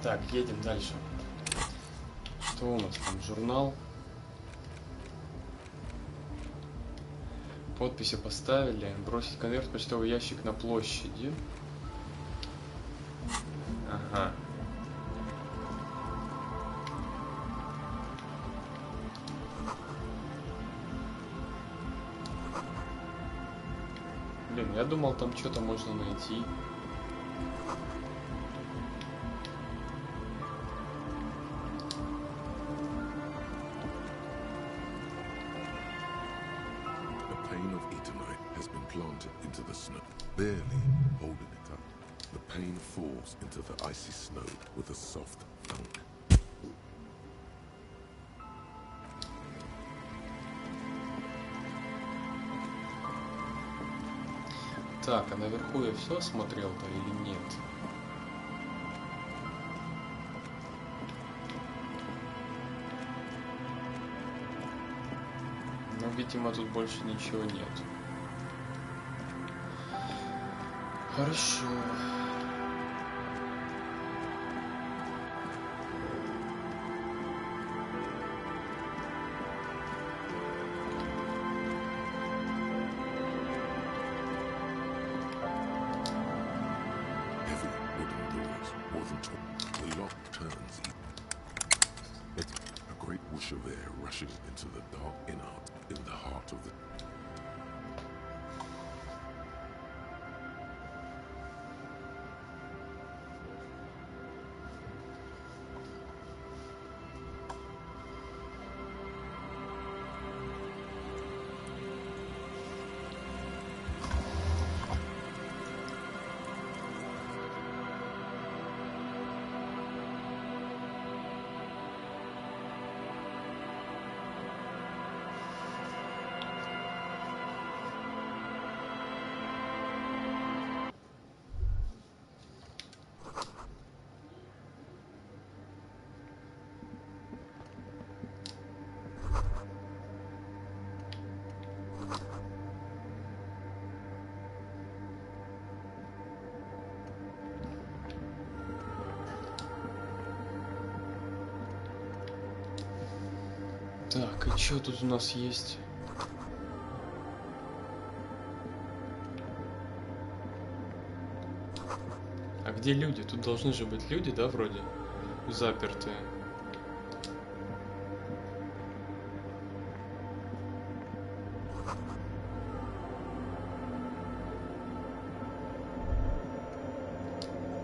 Так, едем дальше. Что у нас там? Журнал. Подписи поставили. Бросить конверт в почтовый ящик на площади. Ага. Блин, я думал, там что-то можно найти. Planted into the snow, barely holding it up. The pane falls into the icy snow with a soft thunk. Так, а наверху я все осмотрел-то или нет? Ну, видимо, тут больше ничего нет. Хорошо. Heavy wooden doors, more than 20. The lock turns. But a great whoosh of air rushes into the dark inner in the heart of the. Так, и что тут у нас есть? А где люди? Тут должны же быть люди, да, вроде? Запертые.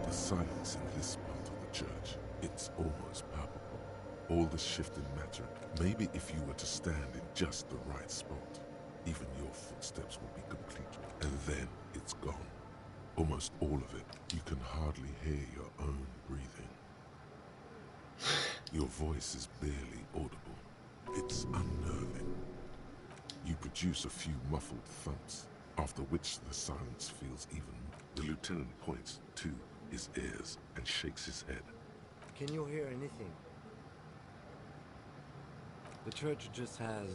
The silence in this part of the church, it's almost palpable. All the shifting matter. Maybe if you were to stand in just the right spot, even your footsteps would be complete. And then it's gone. Almost all of it. You can hardly hear your own breathing. Your voice is barely audible. It's unnerving. You produce a few muffled thumps, after which the silence feels even. The lieutenant points to his ears and shakes his head. Can you hear anything? The church just has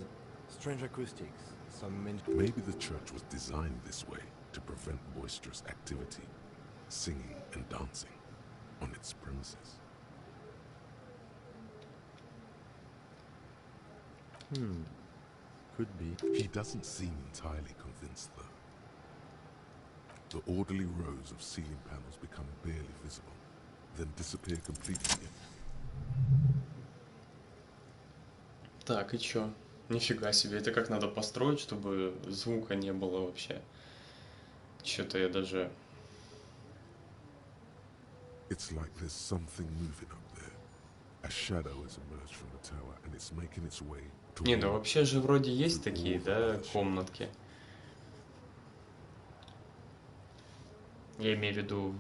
strange acoustics. Maybe the church was designed this way to prevent boisterous activity, singing and dancing on its premises. Could be. He doesn't seem entirely convinced, though. The orderly rows of ceiling panels become barely visible, then disappear completely. Так, и чё? Нифига себе, это как надо построить, чтобы звука не было вообще. Чё-то я даже... It's like there's something moving up there. A shadow has emerged from the tower and it's making its way toward... Не, ну вообще же вроде есть такие, да, комнатки. Я имею в виду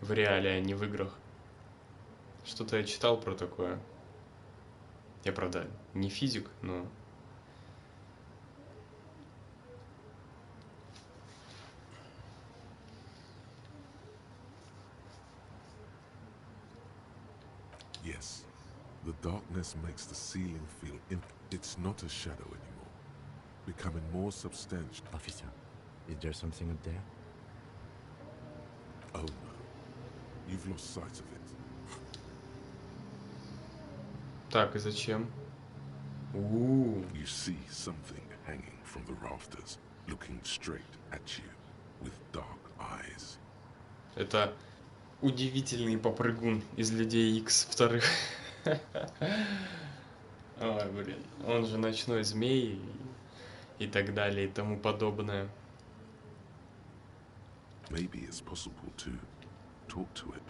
в реале, а не в играх. Что-то я читал про такое. Я, правда, не физик, но... Yes, the darkness makes the ceiling feel it's not a shadow anymore, becoming more substantial. Officer, is there something up there? Oh no, you've lost sight of it. Так, и зачем? You see something hanging from the rafters, looking straight at you with dark eyes. Это удивительный попрыгун из Людей Икс вторых. Ой, блин. Он же ночной змей и так далее и тому подобное. Maybe it's possible to talk to it.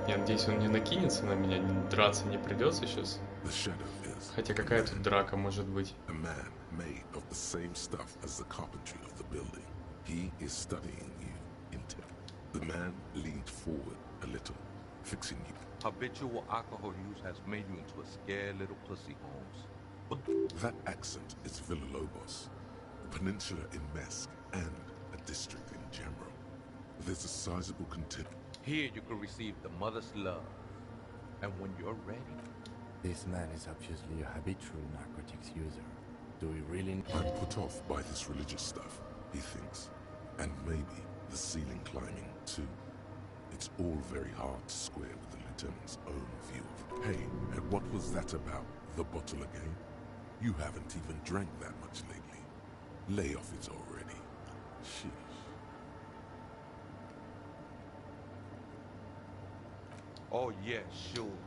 Я надеюсь, он не накинется на меня, драться не придется сейчас. The shadow is Хотя какая тут драка может быть? a man made of the same stuff as the carpentry of the building. He is studying you intently. The man leaned forward a little, fixing you. Habitual alcohol use has made you into a scared little pussy, Holmes. That accent is Villalobos, a peninsula in Mesk, and a district in general. There's a sizable contingent. Here you can receive the mother's love. And when you're ready... This man is obviously a habitual narcotics user. Do we really... I'm put off by this religious stuff, he thinks. And maybe the ceiling climbing, too. It's all very hard to square with the lieutenant's own view of... Hey, and what was that about? The bottle again? You haven't even drank that much lately. Lay off it already. Sheesh. Oh, yeah, sure.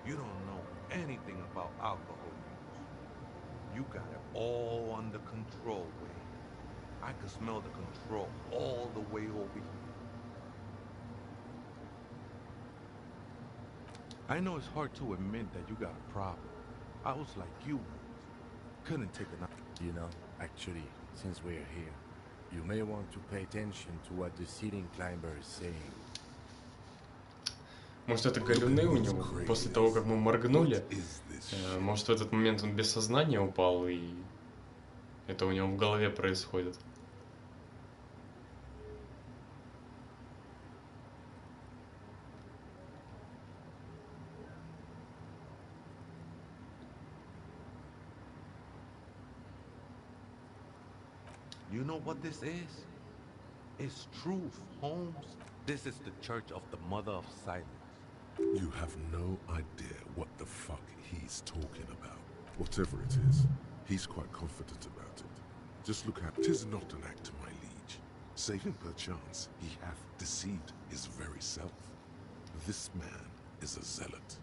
You don't know anything about alcohol use. You got it all under control, Wade. I can smell the control all the way over here. I know it's hard to admit that you got a problem. I was like you. Couldn't take enough. You know, actually, since we're here, you may want to pay attention to what the ceiling climber is saying. Может, это галюны у него после того, как мы моргнули? Может, в этот момент он без сознания упал, и это у него в голове происходит? You know what this is? It's truth, Holmes. This is the Church of the Mother of Silence. You have no idea what the fuck he's talking about. Whatever it is, he's quite confident about it. Just look at 'tis not an act, my liege. Save him perchance he hath deceived his very self. This man is a zealot.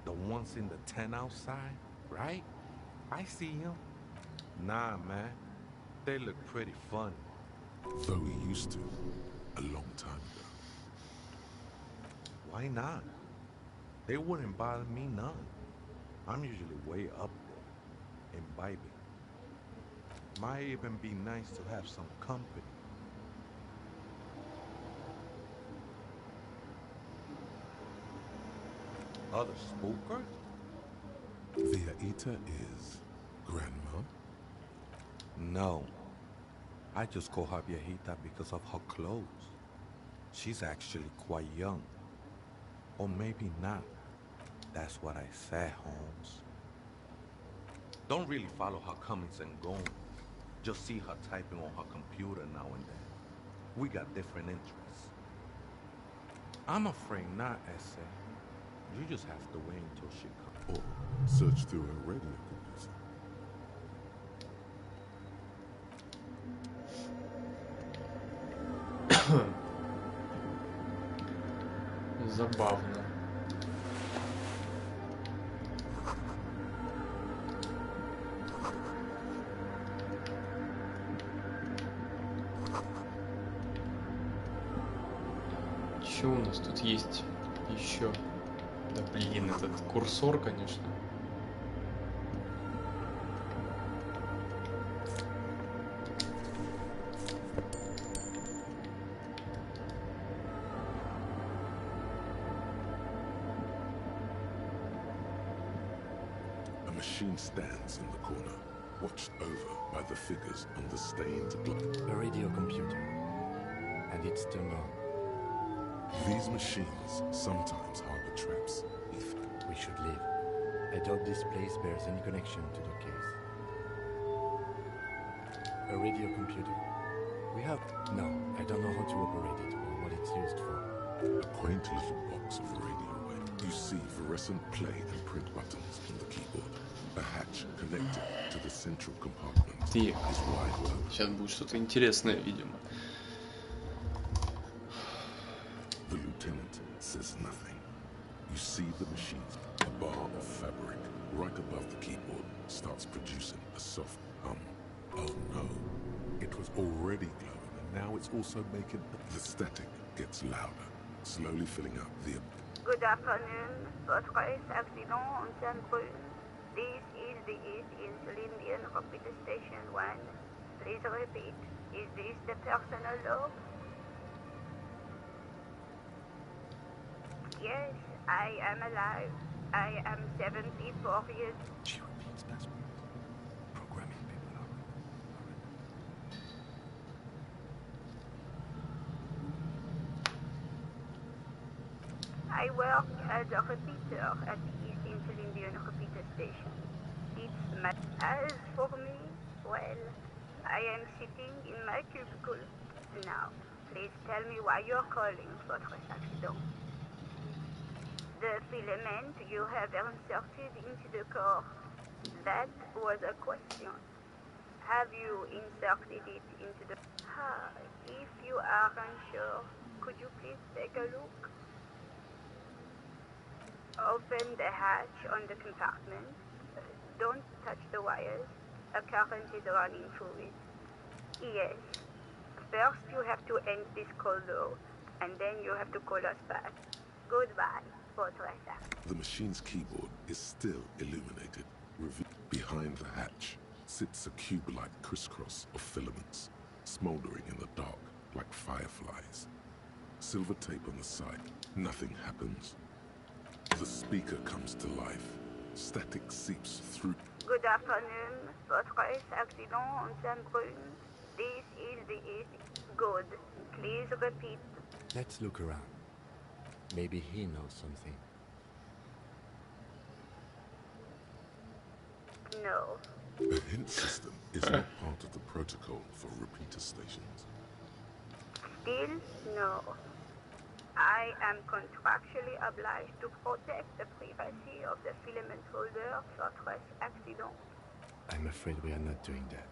The ones in the tent outside, right? I see him. Nah, man. They look pretty funny. Though he used to, a long time ago. Why not? They wouldn't bother me none. I'm usually way up there, imbibing. Might even be nice to have some company. Other spookers? The Aita is Grandma? No. I just call her Viejita because of her clothes. She's actually quite young. Or maybe not. That's what I said, Holmes. Don't really follow her comings and goings. Just see her typing on her computer now and then. We got different interests. I'm afraid not, Essay. You just have to wait until she comes. Or search through her radio computer. Забавно. Что у нас тут есть еще? Да блин, этот курсор, конечно. A machine stands in the corner, watched over by the figures on the stained glass. A radio computer. And it's turned on. These machines sometimes harbor traps, Ethan. We should leave. I doubt this place bears any connection to the case. A radio computer. We have... No, I don't know how to operate it or what it's used for. A quaint little box of radio wire. You see fluorescent play and print buttons on the keyboard. A hatch connected to the central compartment Тихо. is wide open. Сейчас будет что-то интересное, видимо. The lieutenant says nothing. You see the machine. A bar of fabric right above the keyboard starts producing a soft hum. Oh no. It was already glowing and now it's also making... The static gets louder, slowly filling up the... Good afternoon. Votre accident on Cambridge. This is the East Elysium Repeater Station 1. Please repeat. Is this the personal log? Yes, I am alive. I am 74 years. She repeats password. Programming people are... I work as a repeater at the East Elysium Repeater Station. It's my... As for me, well, I am sitting in my cubicle. Now, please tell me why you're calling votre accident. The filament you have inserted into the core, that was a question. Have you inserted it into the... if you are unsure, could you please take a look? Open the hatch on the compartment. Don't touch the wires. A current is running through it. Yes. First you have to end this call though, and then you have to call us back. Goodbye. The machine's keyboard is still illuminated. Behind the hatch sits a cube-like crisscross of filaments, smoldering in the dark like fireflies. Silver tape on the side. Nothing happens. The speaker comes to life. Static seeps through. Good afternoon. Votre accident on Cambridge. This is the East. Good. Please repeat. Let's look around. Maybe he knows something. No. The hint system is not part of the protocol for repeater stations. Still, no. I am contractually obliged to protect the privacy of the filament holder for stress accident. I'm afraid we are not doing that.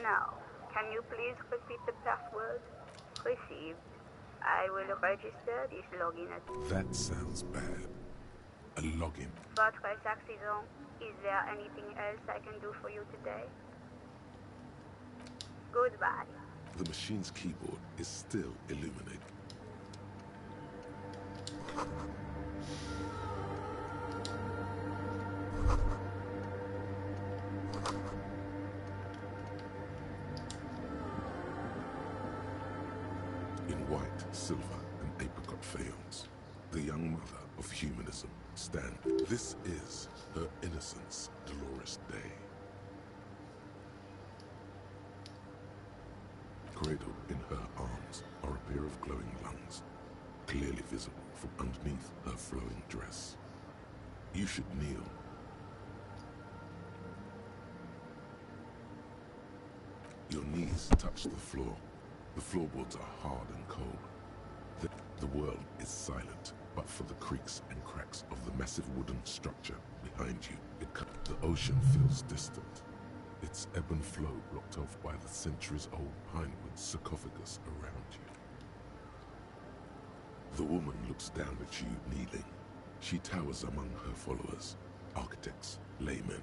Now, can you please repeat the password? Received. I will register this login at... That sounds bad. A login. Votre accident. Is there anything else I can do for you today? Goodbye. The machine's keyboard is still illuminated. In white, silver, and apricot faience, the young mother of humanism stands. This is her innocence, Dolores Day. Cradled in her arms are a pair of glowing lungs, clearly visible from underneath her flowing dress. You should kneel. Your knees touch the floor. The floorboards are hard and cold. The world is silent, but for the creaks and cracks of the massive wooden structure behind you, the ocean feels distant. Its ebb and flow blocked off by the centuries-old pinewood sarcophagus around you. The woman looks down at you, kneeling. She towers among her followers, architects, laymen.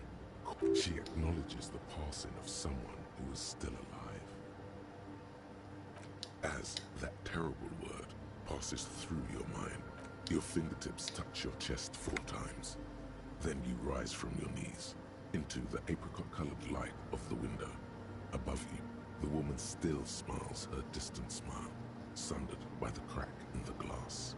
She acknowledges the passing of someone who is still alive. As that terrible word passes through your mind, your fingertips touch your chest 4 times. Then you rise from your knees into the apricot-colored light of the window. Above you, the woman still smiles her distant smile, sundered by the crack in the glass.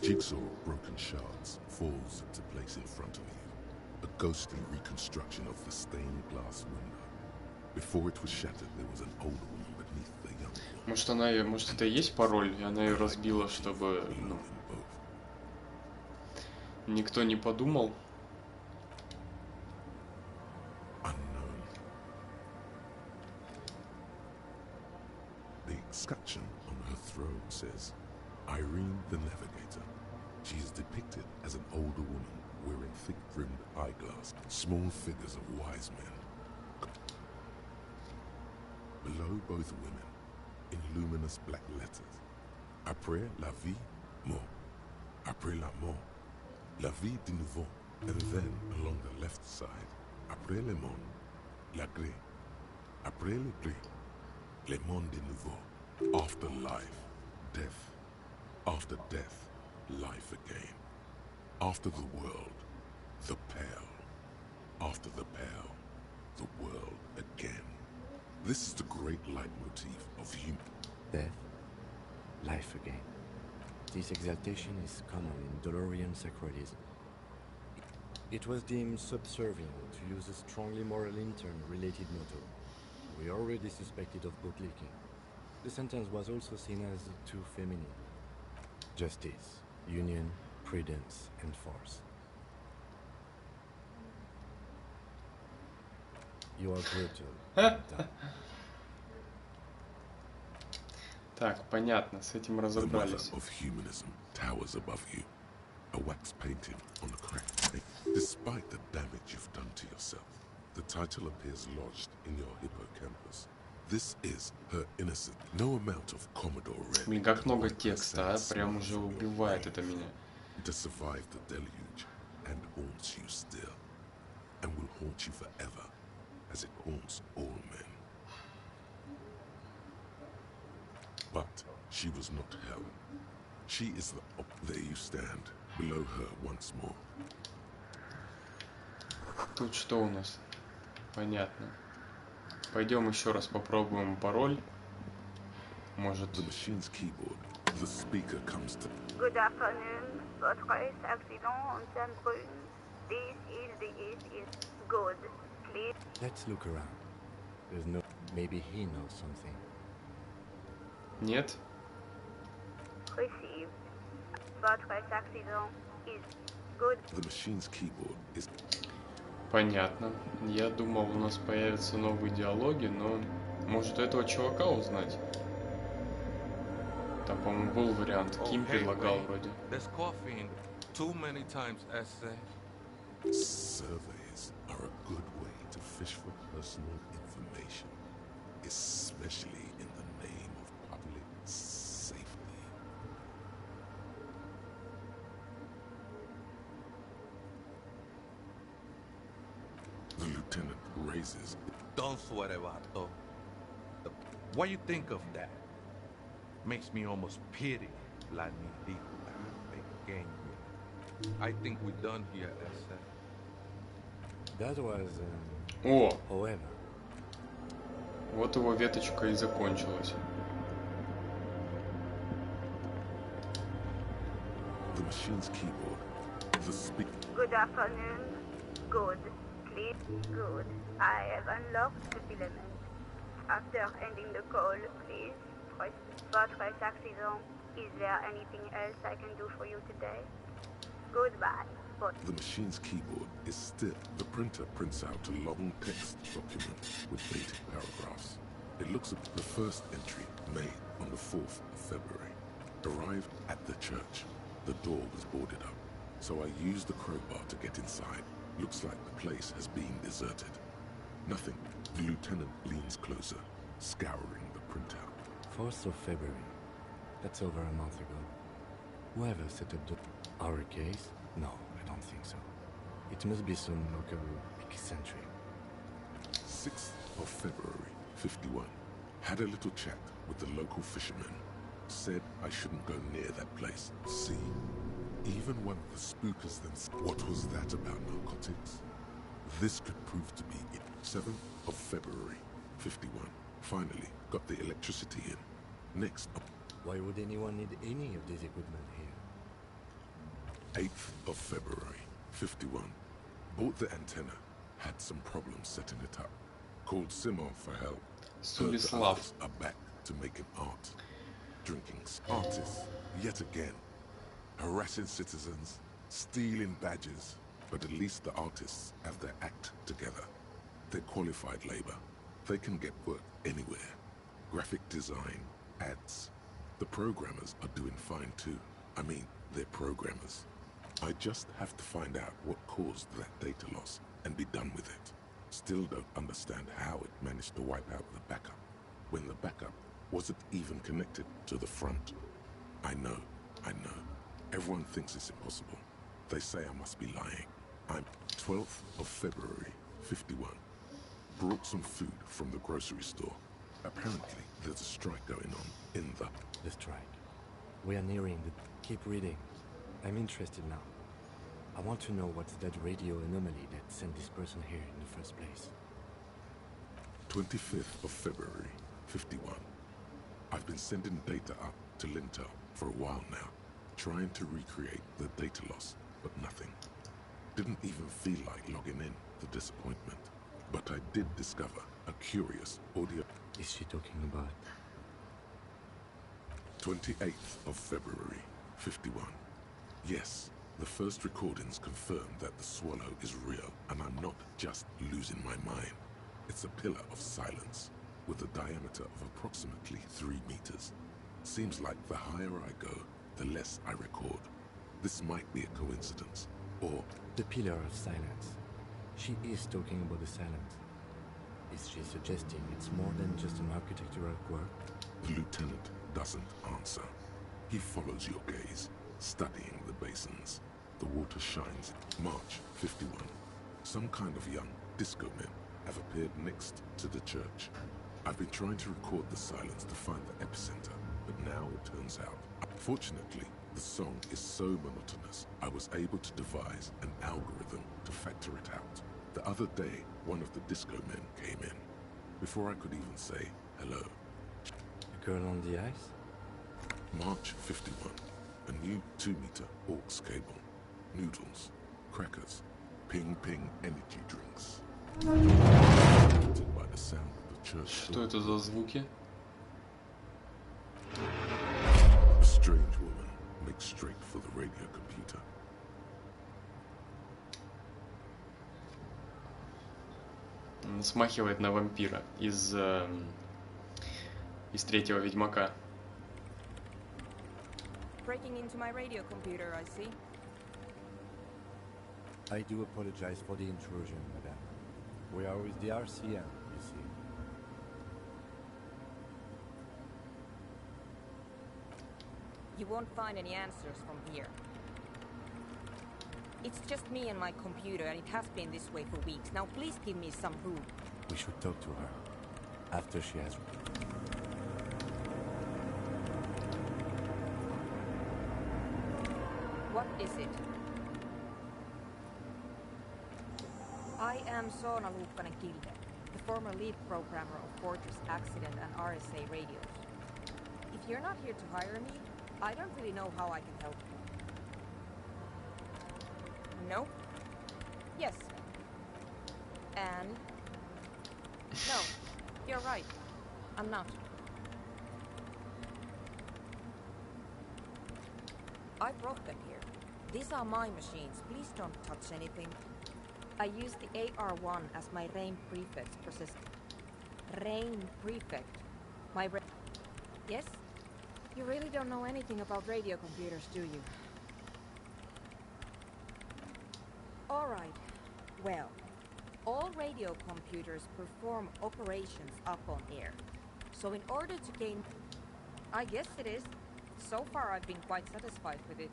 The jigsaw of broken shards falls into place in front of you, a ghostly reconstruction of the stained glass window. Before it was shattered, there was an older woman beneath the young one. Может, это и есть пароль, и она ее разбила, чтобы, никто не подумал. scutcheon on her throne says, Irene the Navigator. She is depicted as an older woman wearing thick-brimmed eyeglass, small figures of wise men. Below both women, in luminous black letters, Après la vie, mort. Après la mort, la vie de nouveau. And then, along the left side, Après le monde, la gré. Après le gré, le monde de nouveau. After life, death. After death, life again. After the world, the pale. After the pale, the world again. This is the great leitmotif of human. Death, life again. This exaltation is common in Dolorian sacralism. It was deemed subservient to use a strongly moral intern-related motto. We already suspected of book leaking. The sentence was also seen as too feminine. Justice, union, prudence, and force. You are brutal. Так, понятно, с этим The mother разобрались. of humanism towers above you, a wax painting on a cracked plate. Despite the damage you've done to yourself, the title appears lodged in your hippocampus. This is her innocent. No amount of Commodore Red. Блин, как много текста, а? Прям уже убивает это меня. To survive the deluge and haunts you still, and will haunt you forever, as it haunts all men. But she was not hell. She is the there you stand, below her once more. Тут что у нас? Понятно. Пойдем еще раз попробуем пароль. Может... The machine's keyboard, the speaker comes to... Good afternoon. Votre accident on Saint-Brune. This is the East. Good. Please. Let's look around. There's no... Maybe he knows something. Нет? Received. Votre accident is good. The machine's keyboard is... Понятно. Я думал, у нас появятся новые диалоги, но... Может, у этого чувака узнать? Там, по-моему, был вариант. Ким предлагал вроде. There's coffee in too many times essay. Surveys are a good way to fish for personal information, especially in the name of public safety. The lieutenant raises. Don't sweat about it, though. What you think of that? Makes me almost pity la nidica, pequeño. I think we're done here, essay. That was... О! However. Вот его веточка и закончилась. The machine's keyboard. The speaker. Good afternoon. Good. Please. Good. I have unlocked the filament. After ending the call, please press votre accident. Is there anything else I can do for you today? Goodbye. The machine's keyboard is still. The printer prints out a long text document with dated paragraphs. It looks at the first entry made on the 4th of February. Arrived at the church. The door was boarded up, so I used the crowbar to get inside. Looks like the place has been deserted. Nothing. The lieutenant leans closer, scouring the printout. 4th of February. That's over a month ago. Whoever set up the... Our case? No, I don't think so. It must be some local eccentric. 6th of February, 51. Had a little chat with the local fishermen. Said I shouldn't go near that place. See? Even one of the spookers then said, what was that about narcotics? This could prove to be it. 7th of February, 51. Finally, got the electricity in. Next up. Why would anyone need any of this equipment here? 8th of February, 51. Bought the antenna. Had some problems setting it up. Called Simon for help. Heard the Subislav. others are back to making art. Drinking artists, yet again. Harassing citizens, stealing badges. But at least the artists have their act together. They're qualified labor. They can get work anywhere. Graphic design, ads. The programmers are doing fine too. I mean, they're programmers. I just have to find out what caused that data loss and be done with it. Still don't understand how it managed to wipe out the backup, when the backup wasn't even connected to the front. I know. Everyone thinks it's impossible. They say I must be lying. I'm 12th of February, 51. Brought some food from the grocery store. Apparently, there's a strike going on in the... The strike. We are nearing the... Keep reading. I'm interested now. I want to know what's that radio anomaly that sent this person here in the first place. 25th of February, 51. I've been sending data up to Lintel for a while now, trying to recreate the data loss, but nothing. Didn't even feel like logging in, the disappointment. But I did discover a curious audio... Is she talking about? 28th of February, 51. Yes, the first recordings confirm that the swallow is real, and I'm not just losing my mind. It's a pillar of silence, with a diameter of approximately 3 meters. Seems like the higher I go, the less I record. This might be a coincidence, or... The pillar of silence. She is talking about the silence. Is she suggesting it's more than just an architectural quirk? The lieutenant doesn't answer. He follows your gaze, studying the basins. The water shines. March 51. Some kind of young disco men have appeared next to the church. I've been trying to record the silence to find the epicenter, but now it turns out. Fortunately, the song is so monotonous, I was able to devise an algorithm to factor it out. The other day, one of the disco men came in. Before I could even say hello. The girl on the ice? March 51. A new 2-meter aux cable. Noodles, crackers, ping-ping energy drinks. By the sound of the church. Что это за звуки? A strange woman makes straight for the radio computer. Смахивает на вампира из третьего Ведьмака. Breaking into my radio computer, I see. I do apologize for the intrusion, madame. We are with the RCM, you see. You won't find any answers from here. It's just me and my computer, and it has been this way for weeks. Now please give me some room. We should talk to her after she has... What is it? I am Soona Luukkanen-Kilde, the former lead programmer of Fortress Accident and RSA radios. If you're not here to hire me, I don't really know how I can help you. No? Yes. And? No, you're right. I'm not. I brought them here. These are my machines. Please don't touch anything. I use the AR-1 as my RAIN prefix process. RAIN prefect. Yes? You really don't know anything about radio computers, do you? Alright. Well, all radio computers perform operations up on air. So in order to gain... I guess it is. So far I've been quite satisfied with it.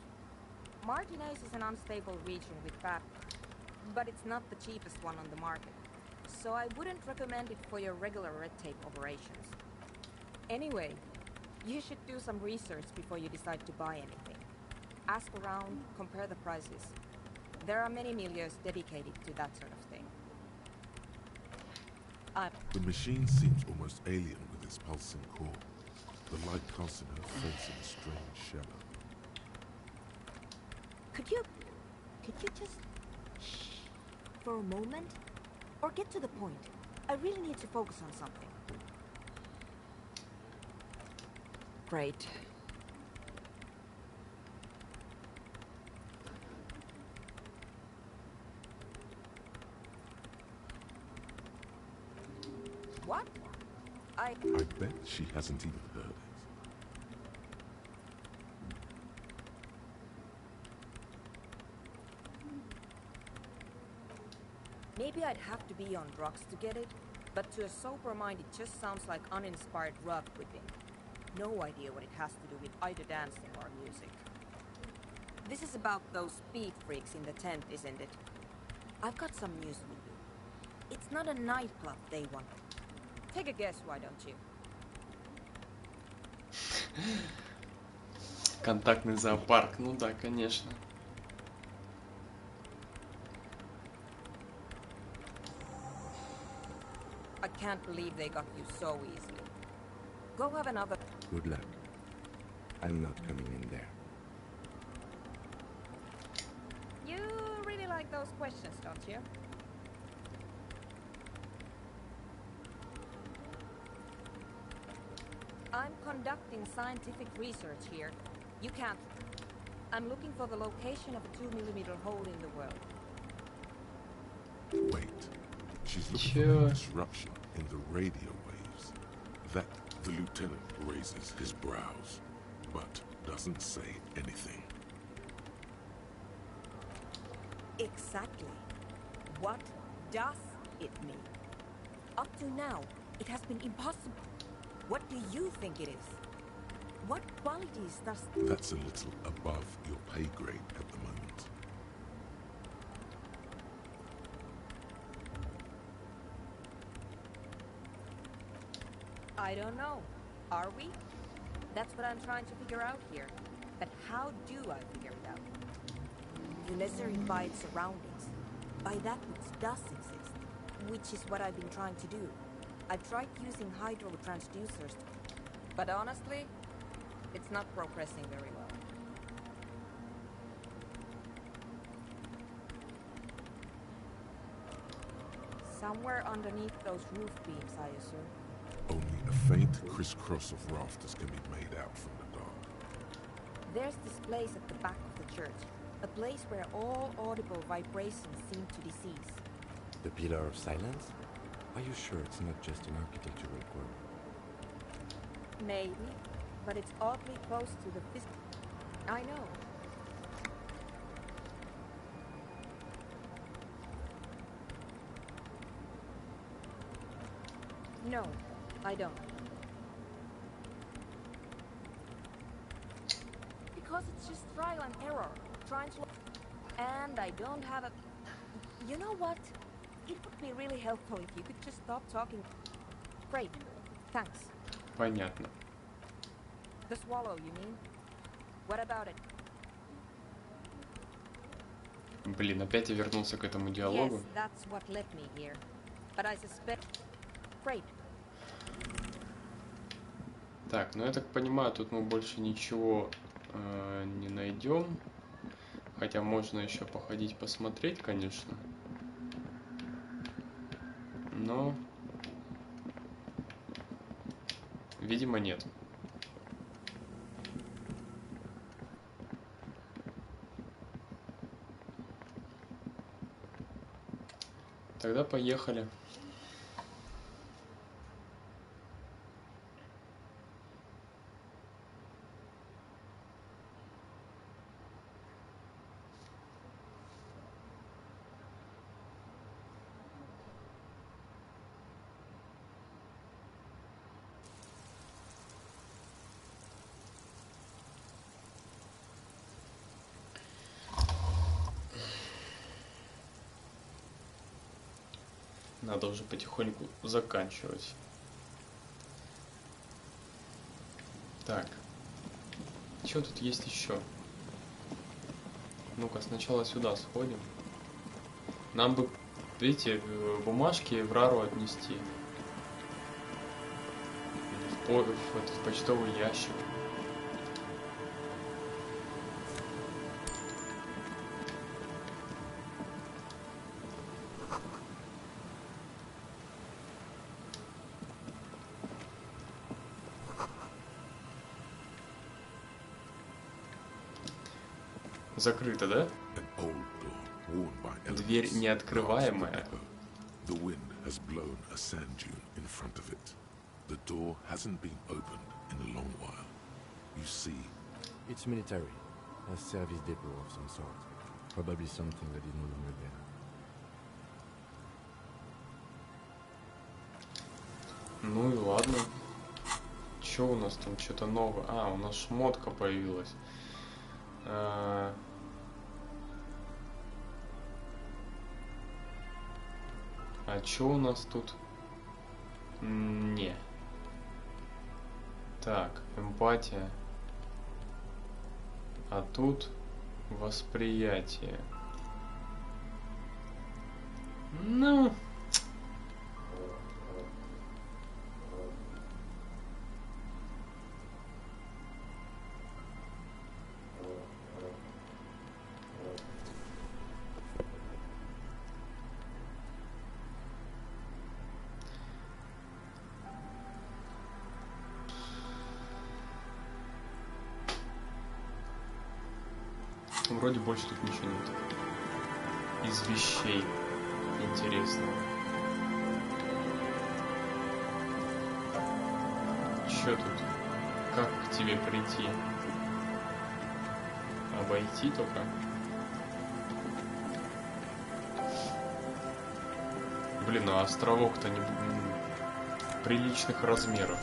Martinez is an unstable region with bad... But it's not the cheapest one on the market. So I wouldn't recommend it for your regular red tape operations. Anyway, you should do some research before you decide to buy anything. Ask around, compare the prices. There are many milieux dedicated to that sort of thing. The machine seems almost alien with its pulsing core. The light casting her face in a strange shadow. Could you just shh for a moment? Or get to the point. I really need to focus on something. Great. What? I bet she hasn't even heard it. Maybe I'd have to be on drugs to get it, but to a sober mind it just sounds like uninspired rug whipping. No idea what it has to do with either dancing or music. This is about those speed freaks in the tent, isn't it? I've got some news for you. It's not a nightclub they want. Take a guess, why don't you? Контактный зоопарк. Ну да, конечно. I can't believe they got you so easily. Go have another... Good luck. I'm not coming in there. You really like those questions, don't you? I'm conducting scientific research here. You can't... I'm looking for the location of a 2mm hole in the world. Wait. She's looking for a disruption in the radio waves. That the lieutenant raises his brows, but doesn't say anything. Exactly. What does it mean? Up to now, it has been impossible. What do you think it is? What qualities does... That's a little above your pay grade at the moment. I don't know. Are we? That's what I'm trying to figure out here. But how do I figure it out? You measure it by its surroundings, by that which does exist, which is what I've been trying to do. I've tried using hydro transducers, but honestly, it's not progressing very well. Somewhere underneath those roof beams, I assume. Only a faint crisscross of rafters can be made out from the dark. There's this place at the back of the church, a place where all audible vibrations seem to decease. The Pillar of Silence? Are you sure it's not just an architectural quirk? Maybe, but it's oddly close to the physical. I know. No, I don't. Because it's just trial and error, trying to... And I don't have a... You know what? It would be really helpful if you could just stop talking. Great. Thanks. Понятно. The swallow, you mean? What about it? Блин, опять я вернулся к этому диалогу. Yes, that's what led me here. But I suspect... Great. Так, ну я так понимаю, тут мы больше ничего не найдем. Хотя можно еще походить, посмотреть, конечно. Но, видимо, нет. Тогда поехали. Надо уже потихоньку заканчивать. Так. Что тут есть еще? Ну-ка, сначала сюда сходим. Нам бы, видите, бумажки в Рару отнести. Или в почтовый ящик. Закрыто, да? Дверь неоткрываемая. The wind has blown a sand dune in front of it. The door hasn't been opened in a long while. You see... It's military. A service depot of some sort. Probably something that is no longer there. Ну и ладно. Что у нас там? Что-то новое. А, у нас шмотка появилась. А что у нас тут? Не. Так, эмпатия. А тут восприятие. Ну... Вроде больше тут ничего нет. Из вещей интересного. Чё тут? Как к тебе прийти? Обойти только? Блин, а островок-то не приличных размеров.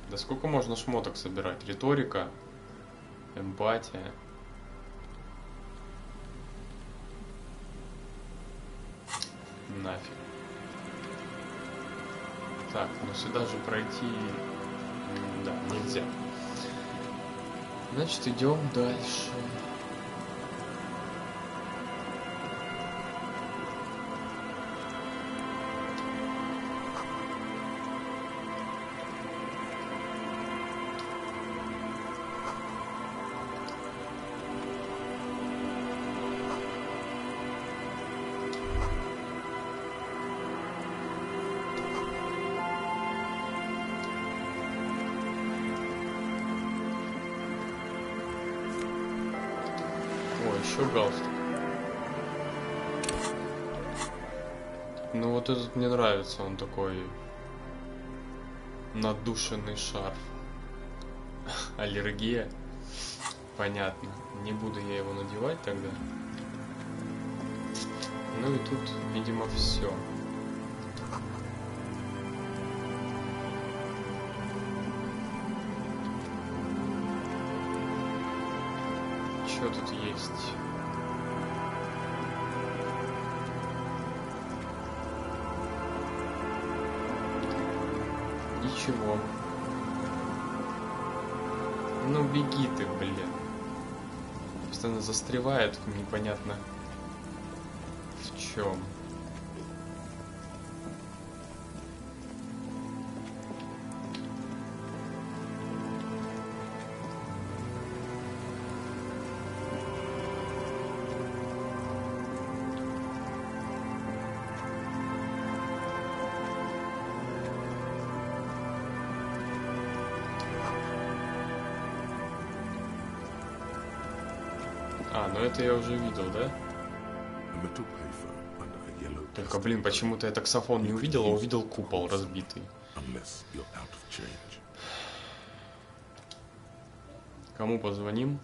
Да сколько можно шмоток собирать? Риторика, эмпатия. Нафиг. Так, ну сюда же пройти, да, нельзя. Значит, идем дальше. Еще галстук. Ну вот этот мне нравится, он такой надушенный шарф. Аллергия. Понятно. Не буду я его надевать тогда. Ну и тут, видимо, все. Что тут есть? Ничего. Ну беги ты, блин. Постоянно застревает непонятно в чем. А, ну это я уже видел, да? Только, блин, почему-то я таксофон не увидел, а увидел купол разбитый. Кому позвоним?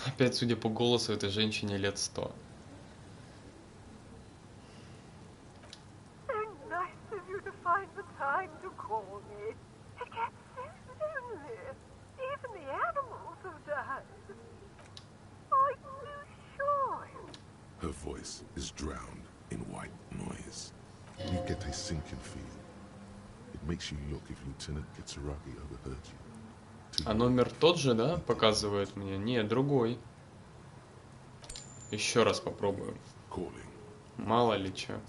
Опять, судя по голосу, этой женщине лет 100. Her voice is drowned in white noise. You get a sinking feeling. It makes you look if Lieutenant Kitsuragi overheard you. А номер тот же, да, показывает мне? Нет, другой. Еще раз попробуем. Мало ли че.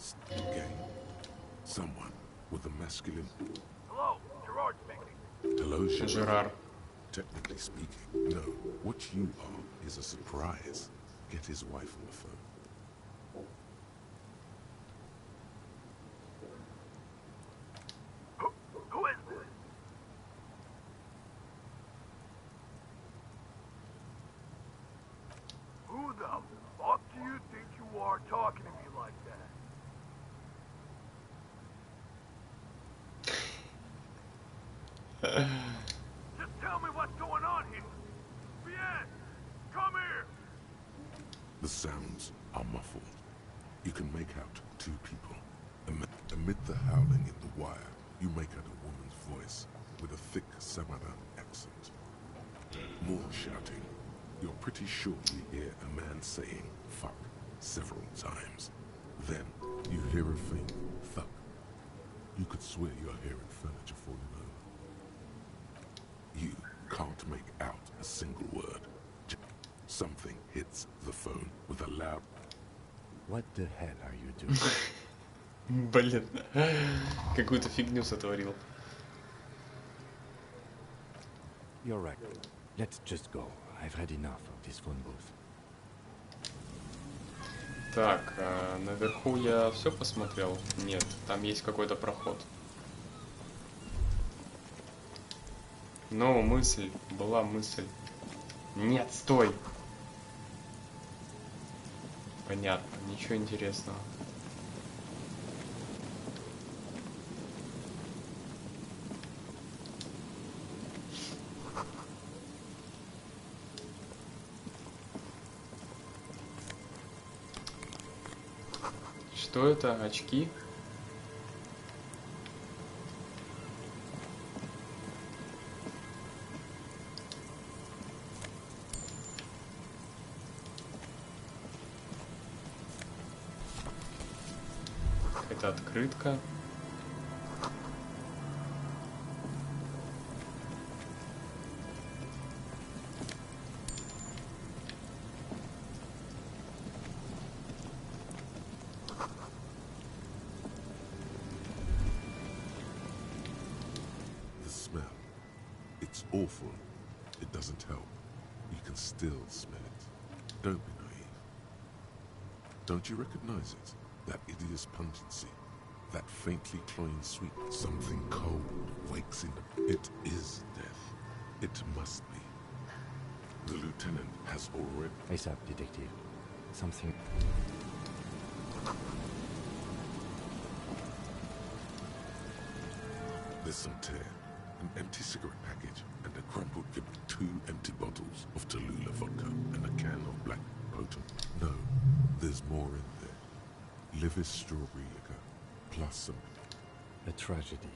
Жерар. Technically speaking, no. What you are is a surprise. Get his wife on the phone. Who is this? Who the fuck do you think you are talking to me like that? Just tell me what's going on here. Bien, come here. The sounds are muffled. You can make out two people. Amid the howling in the wire, you make out a woman's voice with a thick Samara accent. More shouting. You're pretty sure you hear a man saying fuck several times. Then you hear a faint thud. You could swear you're hearing furniture falling over. You can't make out a single word. Something hits the phone with a loud... What the hell are you doing? Блин, какую-то фигню сотворил. You're right. Let's just go. I've had enough of this phone booth. Так, наверху я все посмотрел? Нет, там есть какой-то проход. Но мысль, была мысль. Нет, стой! Понятно, ничего интересного. Что это? Очки? Это открытка. It's awful. It doesn't help. You can still smell it. Don't be naive. Don't you recognize it? That hideous pungency. That faintly cloying sweet. Something cold wakes in. It is death. It must be. The lieutenant has already... ASAP, detective. Something... There's some tear. An empty cigarette package and a crumpled kip, 2 empty bottles of Tallulah vodka and a can of black potent. No, there's more in there. Livis strawberry liquor, plus some... A tragedy.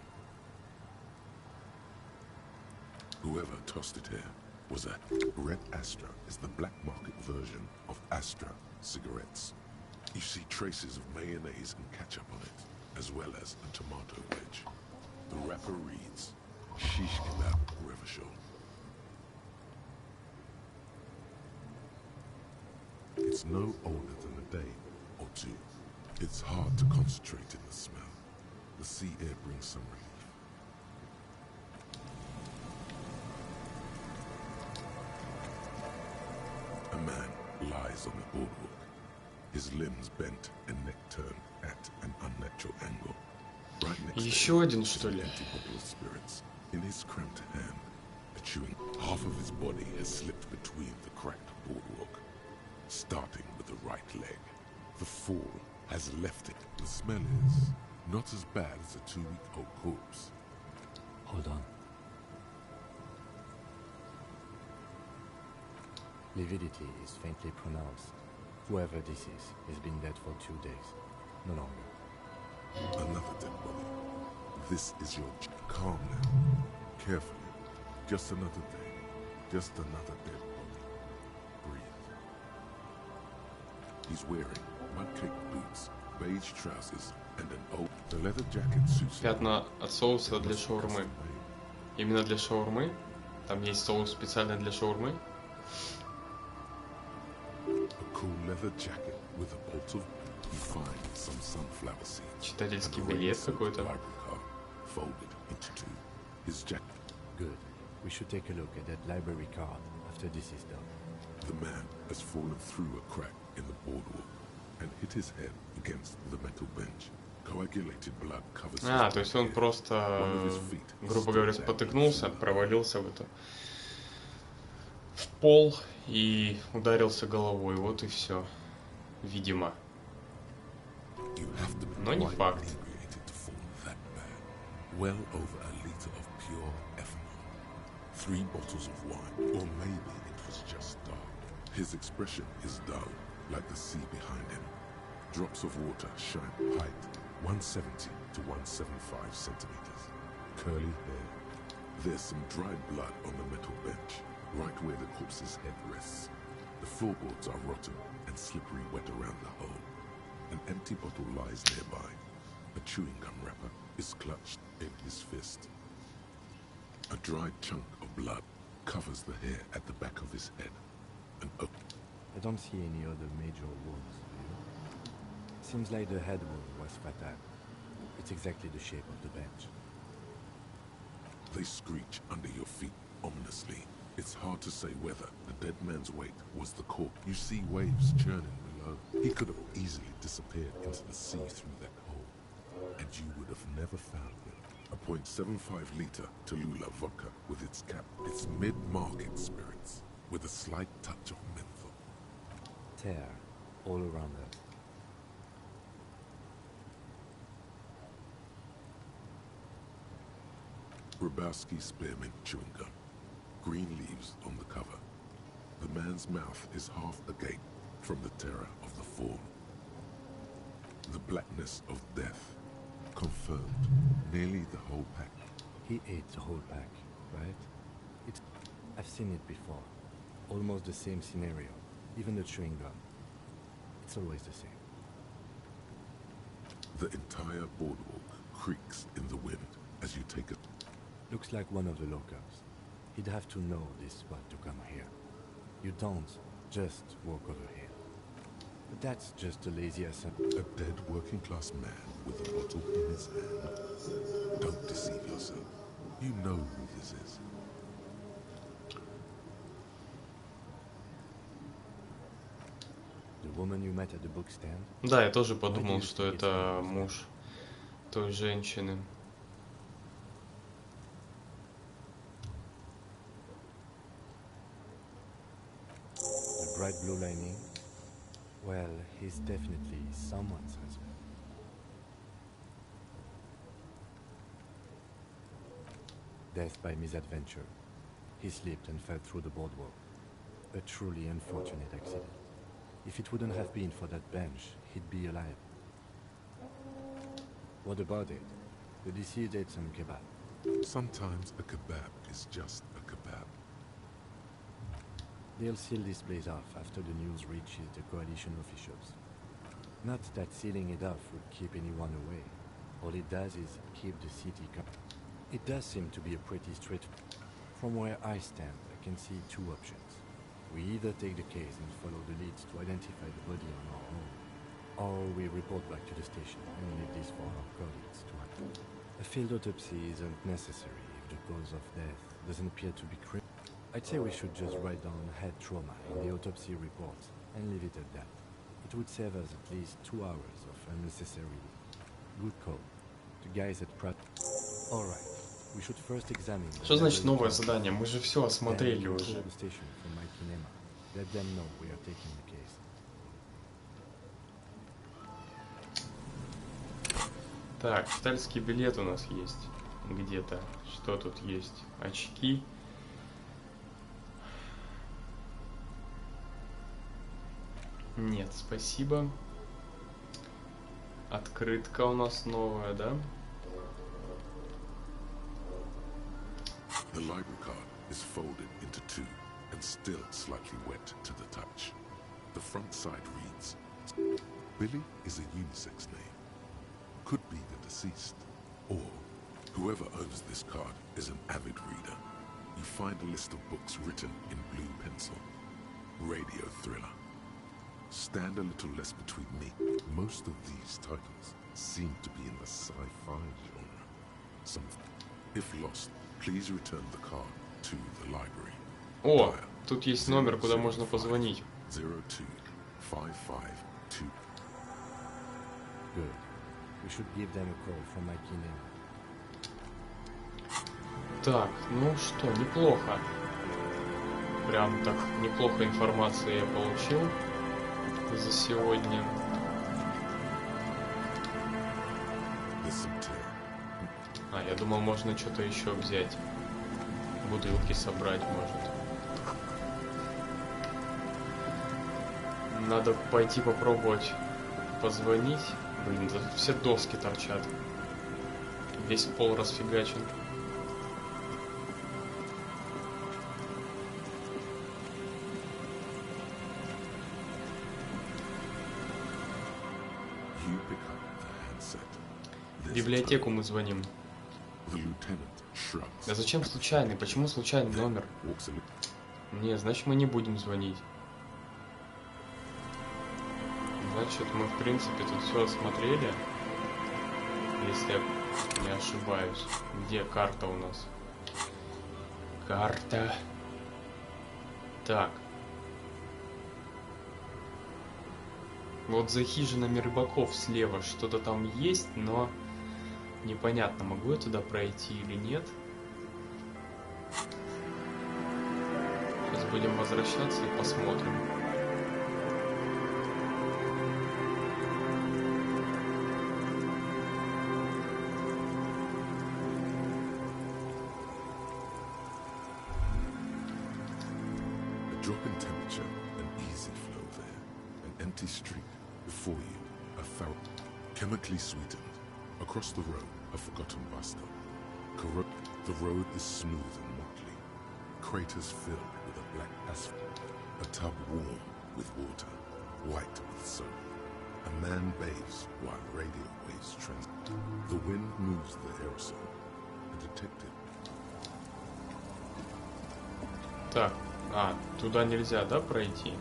Whoever tossed it here was a... Red Astra is the black market version of Astra cigarettes. You see traces of mayonnaise and ketchup on it, as well as a tomato wedge. The wrapper reads... Shish Kebab Revachol. It's no older than a day or two. It's hard to concentrate in the smell. The sea air brings some relief. A man lies on the boardwalk, his limbs bent and neck turned at an unnatural angle. Right next Еще один, что ли? In his cramped hand, a chewing half of his body has slipped between the cracked boardwalk, starting with the right leg. The fall has left it. The smell is not as bad as a 2-week-old corpse. Hold on. Lividity is faintly pronounced. Whoever this is has been dead for 2 days. No longer. Another dead body. This is your... Calm now. Carefully. Just another day. Just another dead body. Breathe. He's wearing mud-caked boots, beige trousers, and an old... The leather jacket suits... Пятна от соуса для шаурмы. Именно для шаурмы? Там есть соус специально для шаурмы? A cool leather jacket with a bolt of... You find some sunflower seeds. Читательский билет какой-то. Folded into 2. His jacket. Good. We should take a look at that library card after this is done. The man has fallen through a crack in the boardwalk and hit his head against the metal bench. Coagulated blood covers his то есть он просто, грубо говоря, спотыкнулся, провалился в это... в пол и ударился головой. Вот и все. Видимо. Но не факт. Well over a liter of pure effort. 3 bottles of wine, or maybe it was just dark. His expression is dull, like the sea behind him. Drops of water shine. Height 170 to 175 centimeters. Curly hair. There's some dried blood on the metal bench, right where the corpse's head rests. The floorboards are rotten and slippery wet around the hole. An empty bottle lies nearby. A chewing gum wrapper is clutched in his fist. A dried chunk of blood covers the hair at the back of his head. I don't see any other major wounds, do you? Seems like the head wound was fatal. It's exactly the shape of the bench. They screech under your feet ominously. It's hard to say whether the dead man's weight was the corpse. You see waves churning below. He could have easily disappeared into the sea through that hole, and you would have never found him. A .75-liter Tallulah vodka with its cap. It's mid-market spirits, with a slight touch of menthol. Tear all around us. Grabowski spearmint chewing gum. Green leaves on the cover. The man's mouth is half agape from the terror of the fall. The blackness of death. Confirmed. Nearly the whole pack. He ate the whole pack, right? I've seen it before. Almost the same scenario. Even the chewing gum. It's always the same. The entire boardwalk creaks in the wind as you take a... Looks like one of the locals. He'd have to know this spot to come here. You don't just walk over here. But that's just a lazy assumption. A dead working-class man with a bottle in his hand. Don't deceive yourself. You know who this is. The woman you met at the book stand? Да, я тоже подумал, что это муж той женщины. The bright blue lining? Well, he's definitely someone's husband. Death by misadventure. He slipped and fell through the boardwalk. A truly unfortunate accident. If it wouldn't have been for that bench, he'd be alive. What about it? The deceased ate some kebab. Sometimes a kebab is just a kebab. They'll seal this place off after the news reaches the coalition officials. Not that sealing it off would keep anyone away. All it does is keep the city It does seem to be a pretty straight... From where I stand, I can see two options. We either take the case and follow the leads to identify the body on our own, or we report back to the station and leave this for our colleagues to handle. A field autopsy isn't necessary if the cause of death doesn't appear to be criminal. I'd say we should just write down head trauma in the autopsy report and leave it at that. It would save us at least 2 hours of unnecessary... Good call. The guys at Pratt... Alright, we should first examine... Что значит новое задание? Мы же все осмотрели уже. Let them know we are taking the case. Так, читательский билет у нас есть где-то. Что тут есть? Очки. Нет, спасибо. Открытка у нас новая, да? The library card is folded into two and still slightly wet to the touch. The front side reads, Billy is a unisex name. Could be the deceased. Or whoever owns this card is an avid reader. You find a list of books written in blue pencil. Radio thriller. Stand a little less between me. Most of these titles seem to be in the sci-fi genre. Some, if lost, please return the card to the library. О, тут есть номер, куда можно позвонить. 02552. Good. We should give them a call from my key name. Так, ну что, неплохо. Прям так неплохо информации я получил за сегодня. А, я думал, можно что-то еще взять. бутылки собрать, может. Надо пойти попробовать позвонить. Блин, да тут все доски торчат. Весь пол расфигачен. В библиотеку мы звоним. Да зачем случайный? Почему случайный номер? Не, значит мы не будем звонить. Значит мы в принципе тут все осмотрели. Если я не ошибаюсь. Где карта у нас? Карта. Так. Вот за хижинами рыбаков слева что-то там есть, но непонятно, могу я туда пройти или нет. Сейчас будем возвращаться и посмотрим. Drop in temperature, an easy flow there. An empty street. Before you, a fountain. Chemically sweetened. Across the road, a forgotten bus stop. The road is smooth and motley. Craters filled with a black asphalt. A tub warm with water, white with soap. A man bathes while radio waves transit. The wind moves the aerosol. A detective. Так. А, туда нельзя, да, пройти?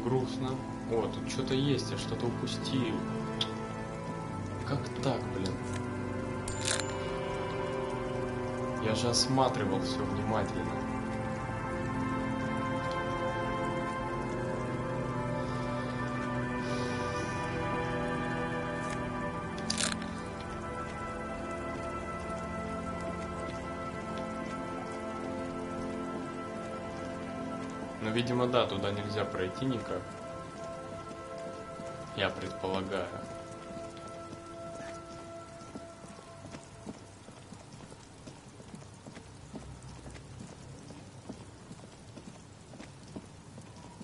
Грустно. О, тут что-то есть, я что-то упустил. Как так, блин? Я же осматривал все внимательно. Но, видимо, да, туда нельзя пройти никак. Я предполагаю.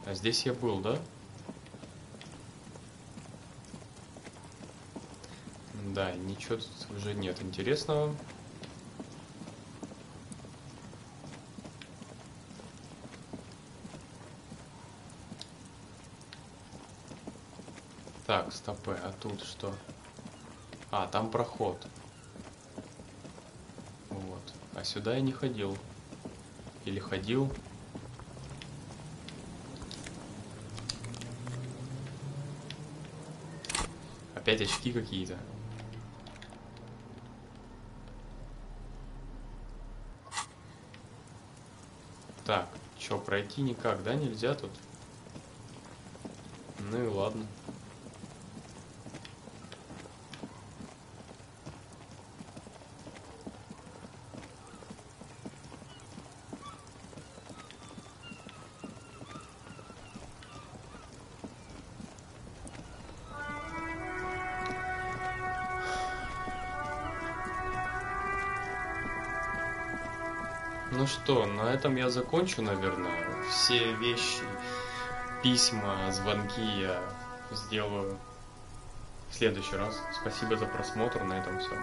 А здесь я был, да? Да, ничего тут уже нет интересного. Так, стопы, а тут что? А, там проход. Вот. А сюда я не ходил. Или ходил? Опять очки какие-то. Так, что, пройти никак, да? Нельзя тут? Ну и ладно. Ну что, на этом я закончу, наверное. Все вещи, письма, звонки я сделаю в следующий раз. Спасибо за просмотр, на этом все.